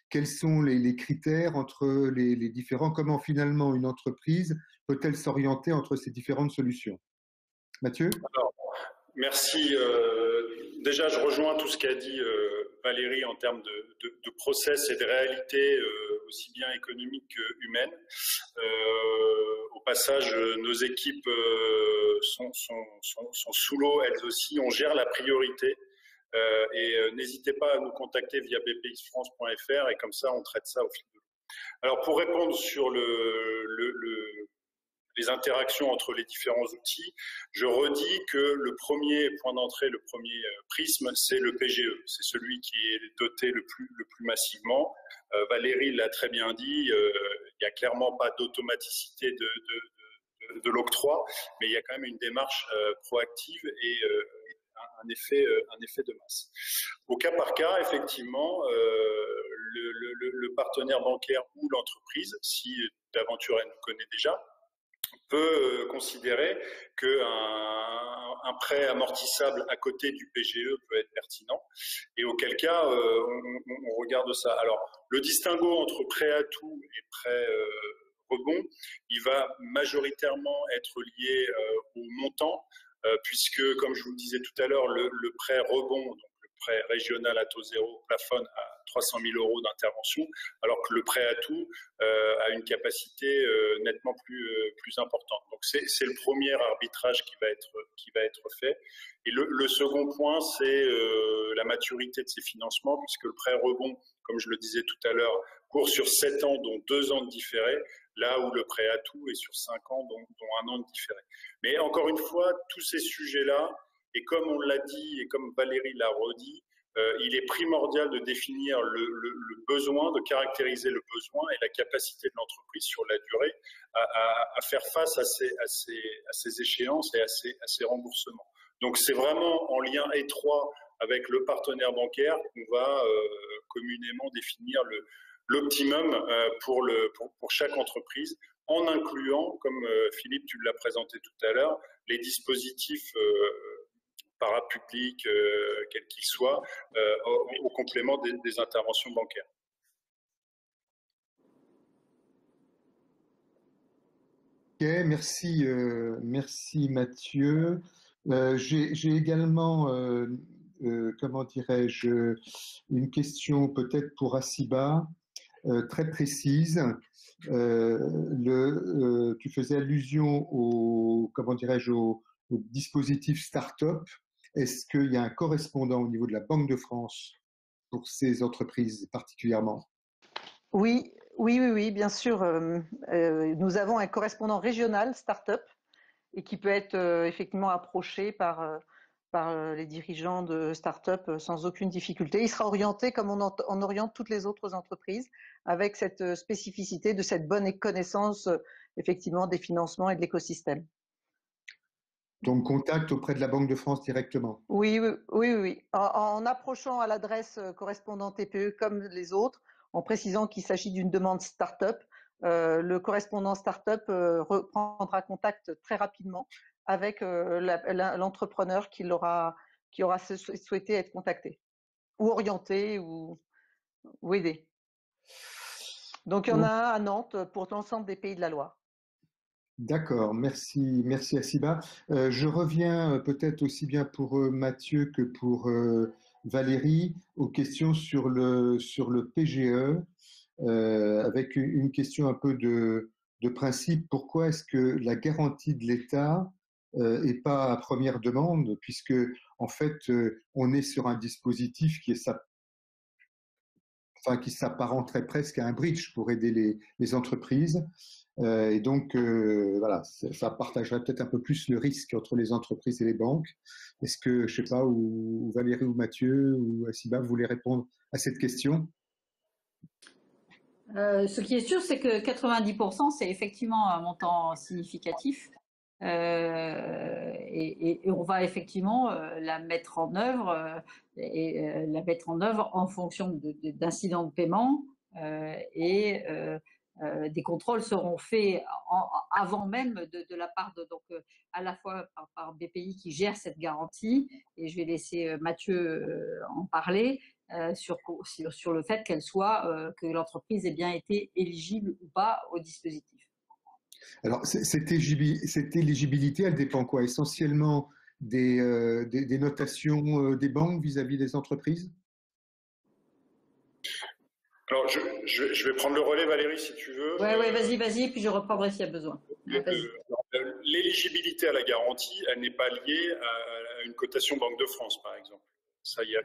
Quels sont les critères entre les différents? Comment finalement une entreprise peut-elle s'orienter entre ces différentes solutions? Mathieu?
Alors, merci. Déjà, je rejoins tout ce qu'a dit Valérie en termes de process et de réalités aussi bien économiques qu'humaines. Au passage, nos équipes sont sous l'eau, elles aussi. On gère la priorité. Et n'hésitez pas à nous contacter via bpxfrance.fr et comme ça, on traite ça au fil de l'eau. Alors, pour répondre sur les interactions entre les différents outils. Je redis que le premier point d'entrée, le premier prisme, c'est le PGE. C'est celui qui est doté le plus massivement. Valérie l'a très bien dit, il n'y a clairement pas d'automaticité de l'octroi, mais il y a quand même une démarche proactive et un effet de masse. Au cas par cas, effectivement, le partenaire bancaire ou l'entreprise, si d'aventure elle nous connaît déjà, peut considérer qu'un prêt amortissable à côté du PGE peut être pertinent, et auquel cas on regarde ça. Alors, le distinguo entre prêt à tout et prêt rebond, il va majoritairement être lié au montant, puisque, comme je vous le disais tout à l'heure, le prêt rebond, donc le prêt régional à taux zéro, plafonne à 300 000 € d'intervention, alors que le prêt à tout a une capacité nettement plus importante. Donc c'est le premier arbitrage qui va être fait. Et le second point, c'est la maturité de ces financements, puisque le prêt rebond, comme je le disais tout à l'heure, court sur 7 ans, dont 2 ans de différé, là où le prêt à tout est sur 5 ans, dont 1 an de différé. Mais encore une fois, tous ces sujets-là, et comme on l'a dit et comme Valérie l'a redit, il est primordial de définir le besoin, de caractériser le besoin et la capacité de l'entreprise sur la durée à faire face à ces échéances et à ces remboursements. Donc c'est vraiment en lien étroit avec le partenaire bancaire qu'on va communément définir l'optimum pour chaque entreprise, en incluant, comme Philippe, tu l'as présenté tout à l'heure, les dispositifs parapublics, quels qu'ils soient, au complément des interventions bancaires.
Ok, merci, merci Mathieu. J'ai également, comment dirais-je, une question peut-être pour Assiba, très précise. Tu faisais allusion au, comment dirais-je, au dispositif start-up. Est-ce qu'il y a un correspondant au niveau de la Banque de France pour ces entreprises particulièrement?
Oui, bien sûr. Nous avons un correspondant régional start-up et qui peut être effectivement approché par les dirigeants de start-up sans aucune difficulté. Il sera orienté comme on oriente toutes les autres entreprises, avec cette spécificité de cette bonne connaissance effectivement des financements et de l'écosystème.
Donc, contact auprès de la Banque de France directement.
Oui. En approchant à l'adresse correspondant TPE comme les autres, en précisant qu'il s'agit d'une demande start-up, le correspondant start-up reprendra contact très rapidement avec l'entrepreneur qui aura souhaité être contacté, ou orienté, ou aidé. Donc, il y en a un à Nantes pour l'ensemble des pays de la Loire.
D'accord, merci Assiba. Je reviens peut-être aussi bien pour Mathieu que pour Valérie aux questions sur le PGE, avec une question un peu de principe. Pourquoi est-ce que la garantie de l'État n'est pas à première demande, puisque en fait on est sur un dispositif qui s'apparenterait presque à un bridge pour aider les entreprises. Et donc, voilà, ça partagerait peut-être un peu plus le risque entre les entreprises et les banques. Est-ce que, je ne sais pas, ou Valérie ou Mathieu ou Assiba, vous voulez répondre à cette question?
Ce qui est sûr, c'est que 90%, c'est effectivement un montant significatif. Et on va effectivement la mettre en œuvre en fonction d'incidents de paiement et des contrôles seront faits avant même de la part à la fois par BPI qui gère cette garantie, et je vais laisser Mathieu en parler sur le fait que l'entreprise ait bien été éligible ou pas au dispositif.
Alors, cette éligibilité, elle dépend quoi? Essentiellement des notations des banques vis-à-vis des entreprises?
Alors, je vais prendre le relais, Valérie, si tu veux.
Ouais, vas-y, puis je reprendrai s'il y a besoin.
L'éligibilité à la garantie, elle n'est pas liée à une cotation Banque de France, par exemple. Ça, il n'y a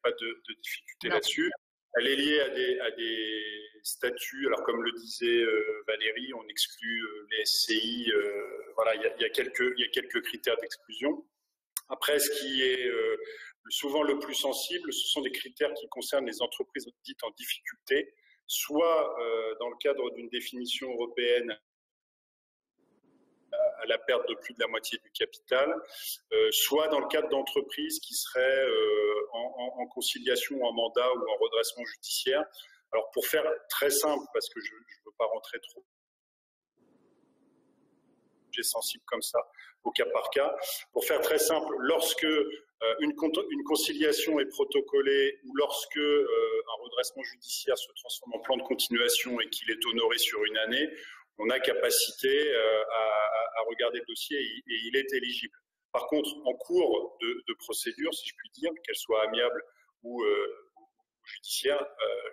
pas de difficulté là-dessus. Elle est liée à des statuts. Alors, comme le disait Valérie, on exclut les SCI. Voilà, il y a quelques critères d'exclusion. Après, ce qui est souvent le plus sensible, ce sont des critères qui concernent les entreprises dites en difficulté, soit dans le cadre d'une définition européenne à la perte de plus de la moitié du capital, soit dans le cadre d'entreprises qui seraient en conciliation, en mandat ou en redressement judiciaire. Alors, pour faire très simple, parce que je ne veux pas rentrer trop sensible comme ça, au cas par cas. Pour faire très simple, lorsque une conciliation est protocolée ou lorsque un redressement judiciaire se transforme en plan de continuation et qu'il est honoré sur une année, on a capacité à regarder le dossier et il est éligible. Par contre, en cours de procédure, si je puis dire, qu'elle soit amiable ou judiciaire,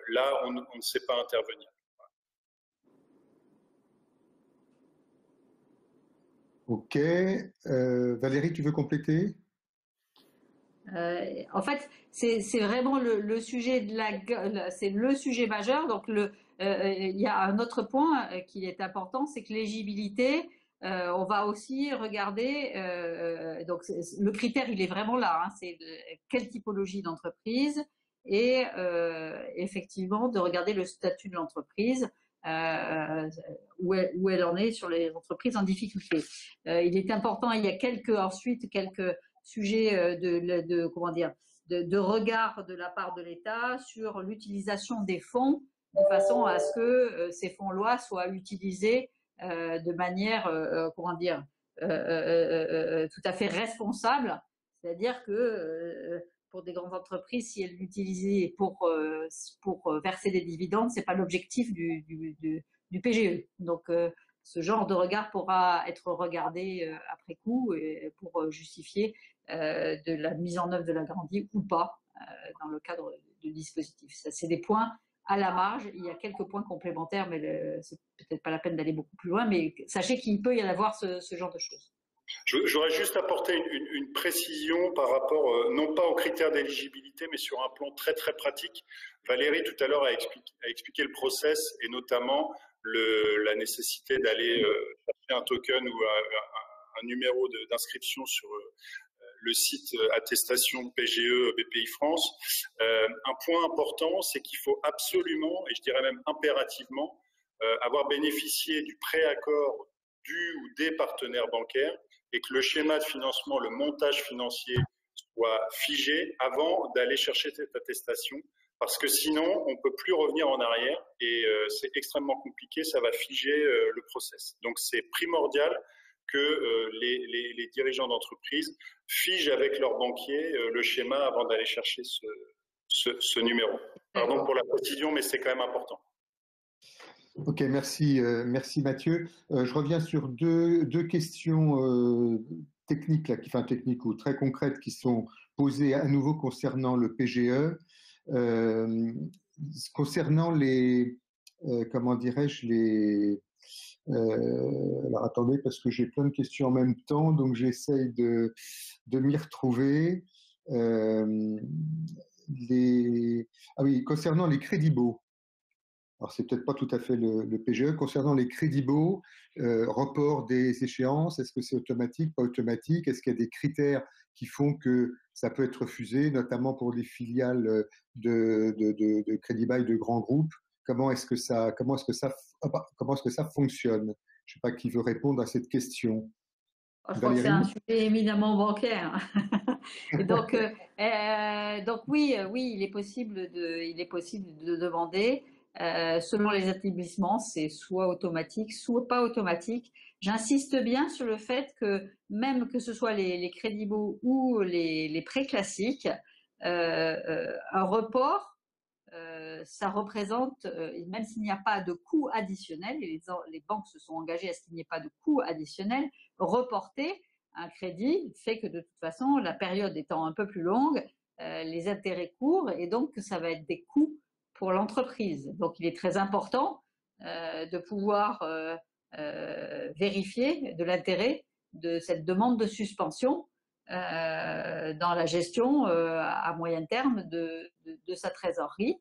là, on ne sait pas intervenir.
Ok. Valérie, tu veux compléter?
En fait, c'est vraiment le sujet c'est le sujet majeur. Donc, il y a un autre point qui est important, c'est que l'éligibilité, on va aussi regarder. Donc, le critère, il est vraiment là. Hein, c'est quelle typologie d'entreprise et effectivement de regarder le statut de l'entreprise. Où elle en est sur les entreprises en difficulté. Il est important, il y a ensuite quelques sujets de regard de la part de l'État sur l'utilisation des fonds de façon à ce que ces fonds-là soient utilisés de manière tout à fait responsable, c'est-à-dire que pour des grandes entreprises, si elles l'utilisaient pour verser des dividendes, c'est pas l'objectif du PGE. Donc, ce genre de regard pourra être regardé après coup pour justifier de la mise en œuvre de la garantie ou pas dans le cadre du dispositif. Ça, c'est des points à la marge. Il y a quelques points complémentaires, mais c'est peut-être pas la peine d'aller beaucoup plus loin. Mais sachez qu'il peut y avoir ce genre de choses.
J'aurais juste apporté une précision par rapport, non pas aux critères d'éligibilité, mais sur un plan très très pratique. Valérie, tout à l'heure, a expliqué le process et notamment la nécessité d'aller chercher un token ou un numéro d'inscription sur le site attestation PGE BPI France. Un point important, c'est qu'il faut absolument, et je dirais même impérativement, avoir bénéficié du préaccord du ou des partenaires bancaires et que le schéma de financement, le montage financier soit figé avant d'aller chercher cette attestation, parce que sinon, on ne peut plus revenir en arrière et c'est extrêmement compliqué, ça va figer le process. Donc, c'est primordial que les dirigeants d'entreprise figent avec leur banquier le schéma avant d'aller chercher ce numéro. Pardon pour la précision, mais c'est quand même important.
Ok, merci Mathieu. Je reviens sur deux questions techniques, techniques ou très concrètes qui sont posées à nouveau concernant le PGE. Concernant les, comment dirais-je, alors attendez, parce que j'ai plein de questions en même temps, donc j'essaye de m'y retrouver. Ah oui, concernant les crédits baux. Alors, c'est peut-être pas tout à fait le PGE. Concernant les crédits baux, report des échéances, est-ce que c'est automatique, pas automatique? Est-ce qu'il y a des critères qui font que ça peut être refusé, notamment pour des filiales de crédit bail de grands groupes? Comment est-ce que ça fonctionne? Je ne sais pas qui veut répondre à cette question.
Je crois que c'est un sujet éminemment bancaire. donc oui, il est possible de demander. Selon les établissements, c'est soit automatique, soit pas automatique. J'insiste bien sur le fait que même que ce soit les crédits baux ou les prêts classiques, un report, ça représente, même s'il n'y a pas de coût additionnel, et les banques se sont engagées à ce qu'il n'y ait pas de coût additionnel, reporter un crédit fait que de toute façon, la période étant un peu plus longue, les intérêts courent et donc ça va être des coûts pour l'entreprise. Donc, il est très important de pouvoir vérifier de l'intérêt de cette demande de suspension dans la gestion à moyen terme de sa trésorerie.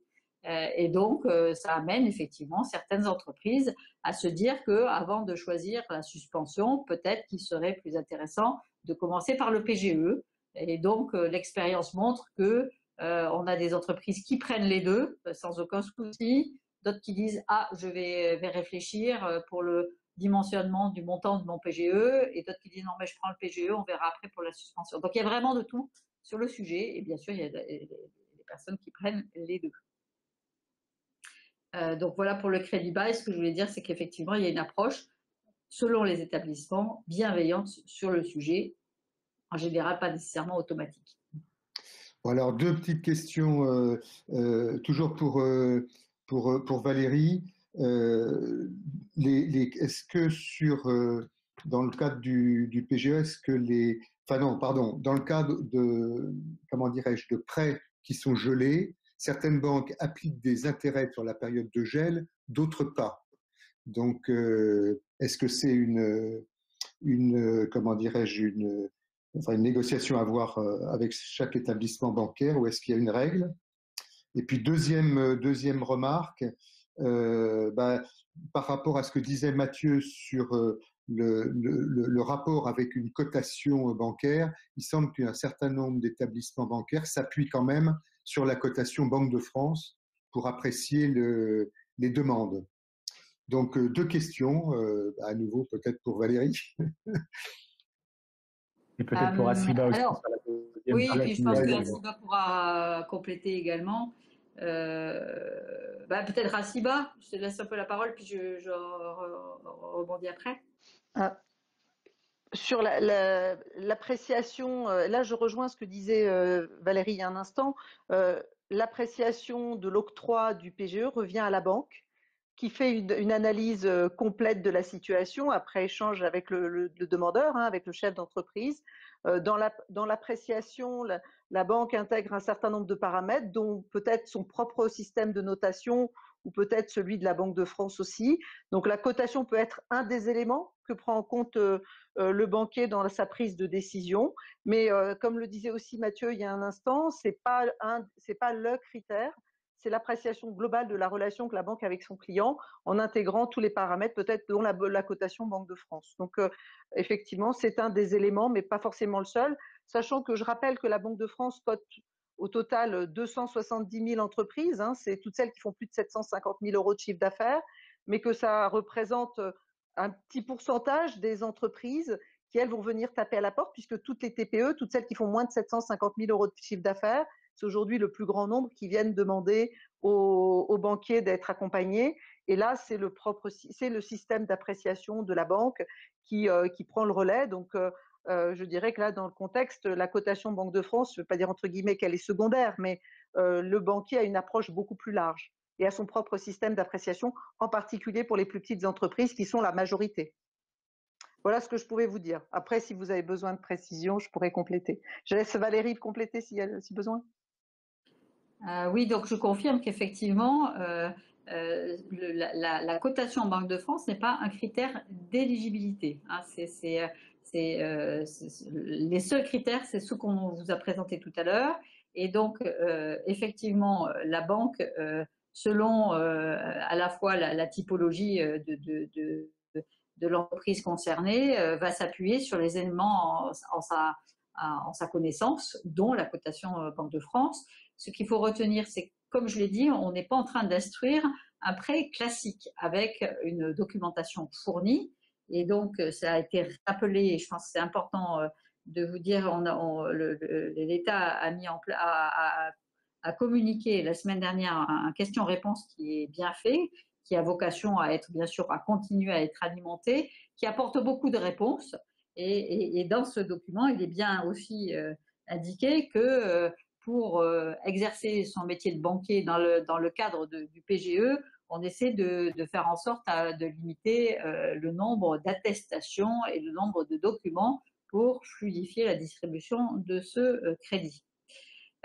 Et donc, ça amène effectivement certaines entreprises à se dire qu'avant de choisir la suspension, peut-être qu'il serait plus intéressant de commencer par le PGE. Et donc, l'expérience montre que on a des entreprises qui prennent les deux sans aucun souci, d'autres qui disent « Ah, je vais réfléchir pour le dimensionnement du montant de mon PGE » et d'autres qui disent « Non, mais je prends le PGE, on verra après pour la suspension ». Donc, il y a vraiment de tout sur le sujet et bien sûr, il y a des personnes qui prennent les deux. Donc voilà pour le crédit bail, ce que je voulais dire, c'est qu'effectivement, il y a une approche, selon les établissements, bienveillante sur le sujet, en général pas nécessairement automatique.
Bon, alors, deux petites questions, toujours pour Valérie. Est-ce que dans le cadre du PGE, est-ce que dans le cadre comment dirais-je, de prêts qui sont gelés, certaines banques appliquent des intérêts sur la période de gel, d'autres pas. Donc, est-ce que c'est comment dirais-je, une négociation à avoir avec chaque établissement bancaire, ou est-ce qu'il y a une règle? Et puis, deuxième remarque, par rapport à ce que disait Mathieu sur le rapport avec une cotation bancaire, il semble qu'un certain nombre d'établissements bancaires s'appuient quand même sur la cotation Banque de France pour apprécier les demandes. Donc, deux questions, à nouveau peut-être pour Valérie.
Et peut-être pour Hassiba aussi.
Alors, oui, puis je pense que Hassiba pourra compléter également. Peut-être Hassiba, je te laisse un peu la parole, puis je rebondis après.
Sur l'appréciation, là je rejoins ce que disait Valérie il y a un instant, l'appréciation de l'octroi du PGE revient à la banque qui fait une analyse complète de la situation après échange avec le demandeur, avec le chef d'entreprise. Dans l'appréciation, la banque intègre un certain nombre de paramètres, dont peut-être son propre système de notation ou peut-être celui de la Banque de France aussi. Donc la cotation peut être un des éléments que prend en compte le banquier dans sa prise de décision. Mais comme le disait aussi Mathieu il y a un instant, c'est pas le critère, c'est l'appréciation globale de la relation que la banque a avec son client en intégrant tous les paramètres, peut-être dont la cotation Banque de France. Donc effectivement, c'est un des éléments, mais pas forcément le seul, sachant que je rappelle que la Banque de France cote au total 270 000 entreprises, c'est toutes celles qui font plus de 750 000 euros de chiffre d'affaires, mais que ça représente un petit pourcentage des entreprises qui, elles, vont venir taper à la porte, puisque toutes les TPE, toutes celles qui font moins de 750 000 euros de chiffre d'affaires, c'est aujourd'hui le plus grand nombre qui viennent demander aux banquiers d'être accompagnés. Et là, c'est le système d'appréciation de la banque qui prend le relais. Donc, je dirais que là, dans le contexte, la cotation Banque de France, je ne veux pas dire entre guillemets qu'elle est secondaire, mais le banquier a une approche beaucoup plus large et a son propre système d'appréciation, en particulier pour les plus petites entreprises qui sont la majorité. Voilà ce que je pouvais vous dire. Après, si vous avez besoin de précision, je pourrais compléter. Je laisse Valérie compléter si besoin.
Oui, donc je confirme qu'effectivement, la cotation en Banque de France n'est pas un critère d'éligibilité. Les seuls critères, c'est ceux qu'on vous a présentés tout à l'heure. Et donc, effectivement, la banque, selon à la fois la typologie de l'entreprise concernée, va s'appuyer sur les éléments en sa connaissance, dont la cotation Banque de France. Ce qu'il faut retenir, c'est que, comme je l'ai dit, on n'est pas en train d'instruire un prêt classique avec une documentation fournie. Et donc, ça a été rappelé, et je pense que c'est important de vous dire, l'État a mis en place, a communiqué la semaine dernière un question-réponse qui est bien fait, qui a vocation à être, bien sûr, à continuer à être alimenté, qui apporte beaucoup de réponses. Et dans ce document, il est bien aussi indiqué que pour exercer son métier de banquier dans le cadre du PGE, on essaie de faire en sorte de limiter le nombre d'attestations et le nombre de documents pour fluidifier la distribution de ce crédit.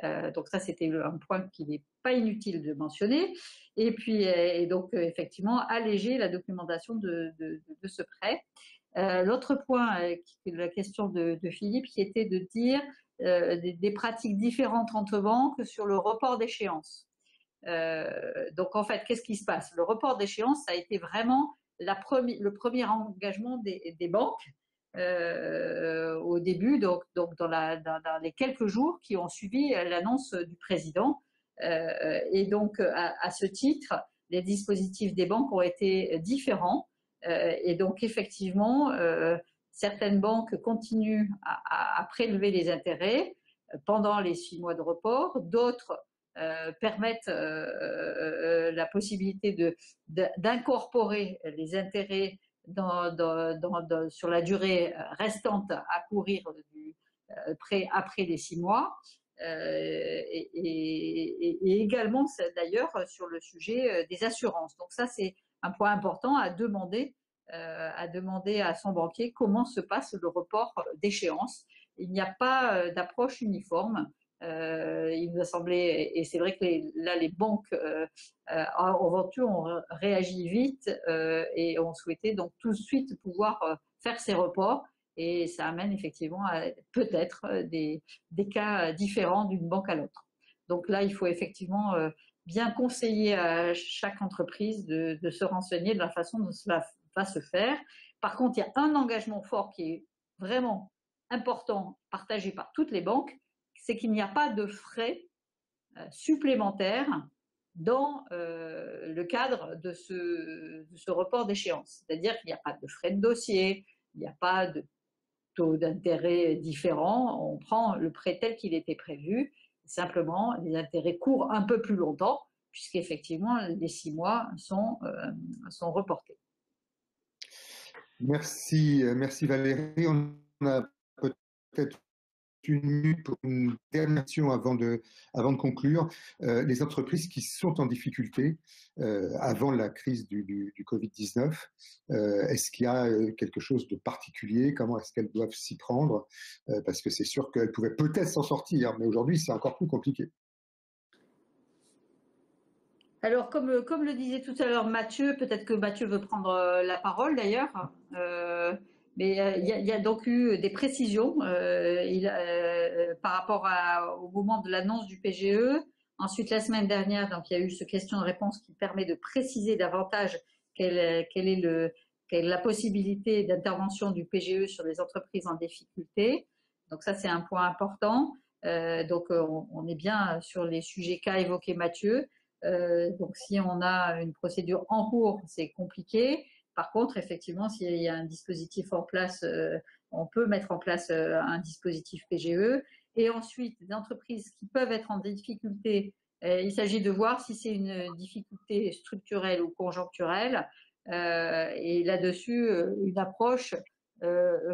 Donc ça, c'était un point qu'il n'est pas inutile de mentionner. Et puis, donc, effectivement, alléger la documentation de ce prêt. L'autre point, la question de Philippe, qui était de dire des pratiques différentes entre banques sur le report d'échéance. Donc en fait, qu'est-ce qui se passe? Le report d'échéance, ça a été vraiment le premier engagement des banques au début, donc dans les quelques jours qui ont suivi l'annonce du président. Et donc à ce titre, les dispositifs des banques ont été différents. Et donc effectivement, certaines banques continuent à prélever les intérêts pendant les 6 mois de report, d'autres permettent la possibilité d'incorporer les intérêts sur la durée restante à courir après les 6 mois. Et également d'ailleurs sur le sujet des assurances. Donc ça, c'est un point important à demander à son banquier comment se passe le report d'échéance. Il n'y a pas d'approche uniforme. Il nous a semblé, et c'est vrai que les banques ont réagi vite et ont souhaité donc tout de suite pouvoir faire ces reports. Et ça amène effectivement à peut-être des cas différents d'une banque à l'autre. Donc là, il faut effectivement bien conseiller à chaque entreprise de se renseigner de la façon dont cela va se faire. Par contre, il y a un engagement fort qui est vraiment important, partagé par toutes les banques, c'est qu'il n'y a pas de frais supplémentaires dans le cadre de ce report d'échéance. C'est-à-dire qu'il n'y a pas de frais de dossier, il n'y a pas de taux d'intérêt différents, on prend le prêt tel qu'il était prévu, simplement les intérêts courent un peu plus longtemps, puisqu'effectivement les 6 mois sont reportés.
Merci Valérie. On a peut-être une minute pour une dernière question avant de conclure. Les entreprises qui sont en difficulté avant la crise du Covid-19, est-ce qu'il y a quelque chose de particulier? Comment est-ce qu'elles doivent s'y prendre? Parce que c'est sûr qu'elles pouvaient peut-être s'en sortir, mais aujourd'hui, c'est encore plus compliqué.
Alors, comme le disait tout à l'heure Mathieu, peut-être que Mathieu veut prendre la parole d'ailleurs, mais il y a donc eu des précisions par rapport au moment de l'annonce du PGE. Ensuite, la semaine dernière, donc, il y a eu ce question-réponse qui permet de préciser davantage quelle est la possibilité d'intervention du PGE sur les entreprises en difficulté. Donc ça, c'est un point important. Donc on est bien sur les sujets qu'a évoqué Mathieu. Donc si on a une procédure en cours, c'est compliqué. Par contre, effectivement, s'il y a un dispositif en place, on peut mettre en place un dispositif PGE. Et ensuite, des entreprises qui peuvent être en difficulté, il s'agit de voir si c'est une difficulté structurelle ou conjoncturelle. Et là-dessus, une approche,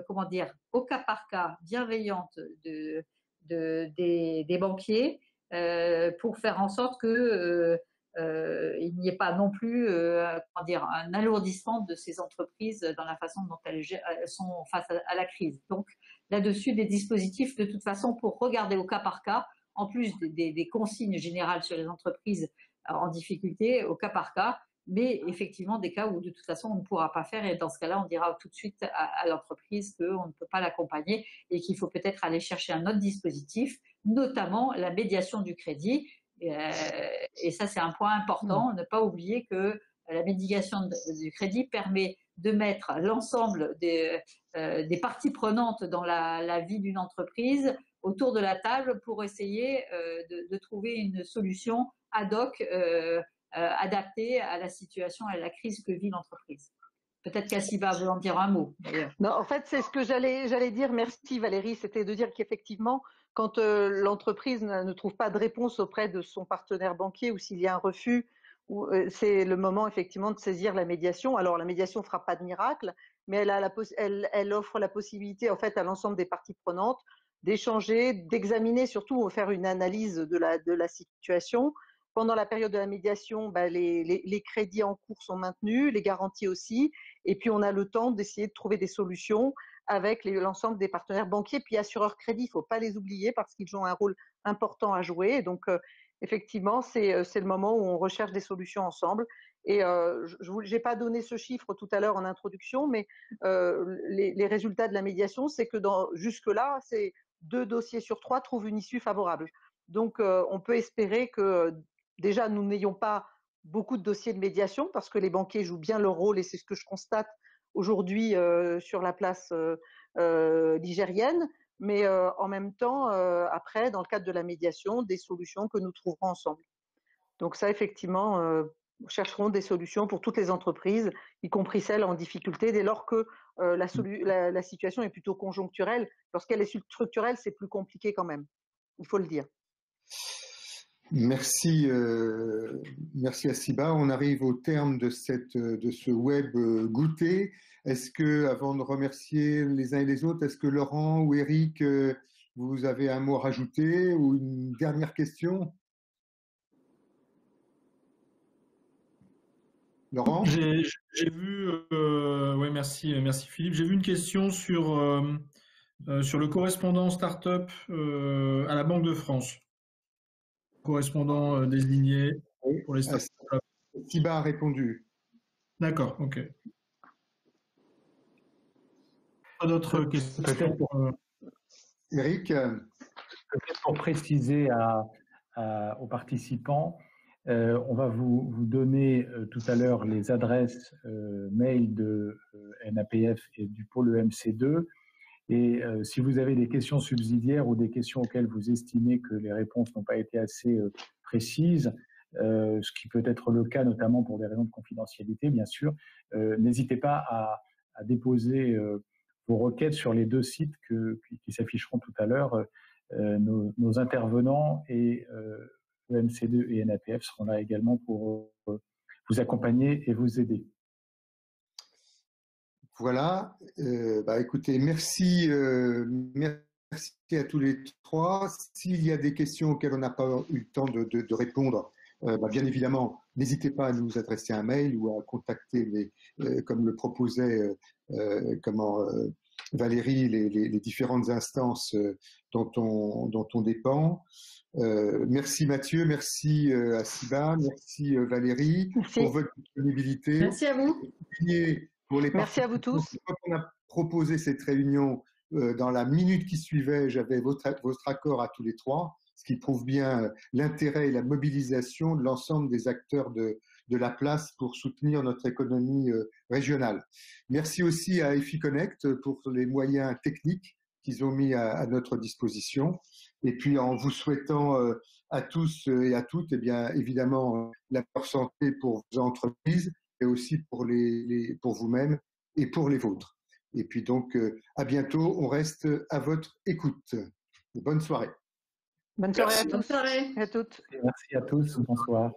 comment dire, au cas par cas, bienveillante des banquiers, pour faire en sorte que il n'y ait pas non plus comment dire, un alourdissement de ces entreprises dans la façon dont elles sont face à la crise. Donc là-dessus, des dispositifs de toute façon pour regarder au cas par cas, en plus des consignes générales sur les entreprises en difficulté, au cas par cas, mais effectivement des cas où de toute façon on ne pourra pas faire, et dans ce cas-là on dira tout de suite à l'entreprise qu'on ne peut pas l'accompagner et qu'il faut peut-être aller chercher un autre dispositif, notamment la médiation du crédit. Et ça, c'est un point important, ne pas oublier que la médiation du crédit permet de mettre l'ensemble des parties prenantes dans la vie d'une entreprise autour de la table pour essayer de trouver une solution ad hoc adaptée à la situation et à la crise que vit l'entreprise. Peut-être qu'Assiba veut en dire un mot, d'ailleurs.
Non, en fait, c'est ce que j'allais dire. Merci Valérie, c'était de dire qu'effectivement, quand l'entreprise ne trouve pas de réponse auprès de son partenaire banquier ou s'il y a un refus, c'est le moment effectivement de saisir la médiation. Alors la médiation ne fera pas de miracle, mais elle offre la possibilité en fait à l'ensemble des parties prenantes d'échanger, d'examiner, surtout faire une analyse de la situation. Pendant la période de la médiation, les crédits en cours sont maintenus, les garanties aussi, et puis on a le temps d'essayer de trouver des solutions avec l'ensemble des partenaires banquiers, puis assureurs crédits, il ne faut pas les oublier parce qu'ils ont un rôle important à jouer. Donc effectivement, c'est le moment où on recherche des solutions ensemble. Et je n'ai pas donné ce chiffre tout à l'heure en introduction, mais les résultats de la médiation, c'est que jusque-là, c'est 2 dossiers sur 3 trouvent une issue favorable. Donc on peut espérer que déjà, nous n'ayons pas beaucoup de dossiers de médiation parce que les banquiers jouent bien leur rôle et c'est ce que je constate aujourd'hui sur la place ligérienne. Mais en même temps, après, dans le cadre de la médiation, des solutions que nous trouverons ensemble. Donc ça, effectivement, nous chercherons des solutions pour toutes les entreprises, y compris celles en difficulté, dès lors que la situation est plutôt conjoncturelle. Lorsqu'elle est structurelle, c'est plus compliqué quand même, il faut le dire.
Merci, merci Assiba. On arrive au terme de ce web goûter. Est-ce que, avant de remercier les uns et les autres, est-ce que Laurent ou Eric, vous avez un mot à rajouter ou une dernière question? Laurent?
J'ai vu, ouais, merci Philippe. J'ai vu une question sur le correspondant start-up à la Banque de France. Correspondant désigné pour les start-up.
Assiba a répondu.
D'accord, ok. Pas d'autres questions?
Eric?
Peut-être pour préciser aux participants, on va vous donner tout à l'heure les adresses mail de NAPF et du pôle EMC2. Et si vous avez des questions subsidiaires ou des questions auxquelles vous estimez que les réponses n'ont pas été assez précises, ce qui peut être le cas notamment pour des raisons de confidentialité, bien sûr, n'hésitez pas à déposer vos requêtes sur les deux sites qui s'afficheront tout à l'heure. Nos intervenants et EMC2 et NAPF seront là également pour vous accompagner et vous aider.
Voilà, écoutez, merci à tous les trois. S'il y a des questions auxquelles on n'a pas eu le temps de répondre, bien évidemment, n'hésitez pas à nous adresser un mail ou à contacter, comme le proposait Valérie, les différentes instances dont on dépend. Merci Mathieu, merci Assiba, merci Valérie pour votre disponibilité.
Merci à vous.
Merci à vous tous.
Quand on a proposé cette réunion, dans la minute qui suivait, j'avais votre accord à tous les trois, ce qui prouve bien l'intérêt et la mobilisation de l'ensemble des acteurs de la place pour soutenir notre économie régionale. Merci aussi à EFI-Connect pour les moyens techniques qu'ils ont mis à notre disposition. Et puis en vous souhaitant à tous et à toutes, eh bien, évidemment, la meilleure santé pour vos entreprises, et aussi pour vous-même et pour les vôtres. Et puis donc, à bientôt, on reste à votre écoute. Bonne soirée.
Bonne soirée à tous.
Bonne soirée
et à toutes.
Merci à tous, bonsoir.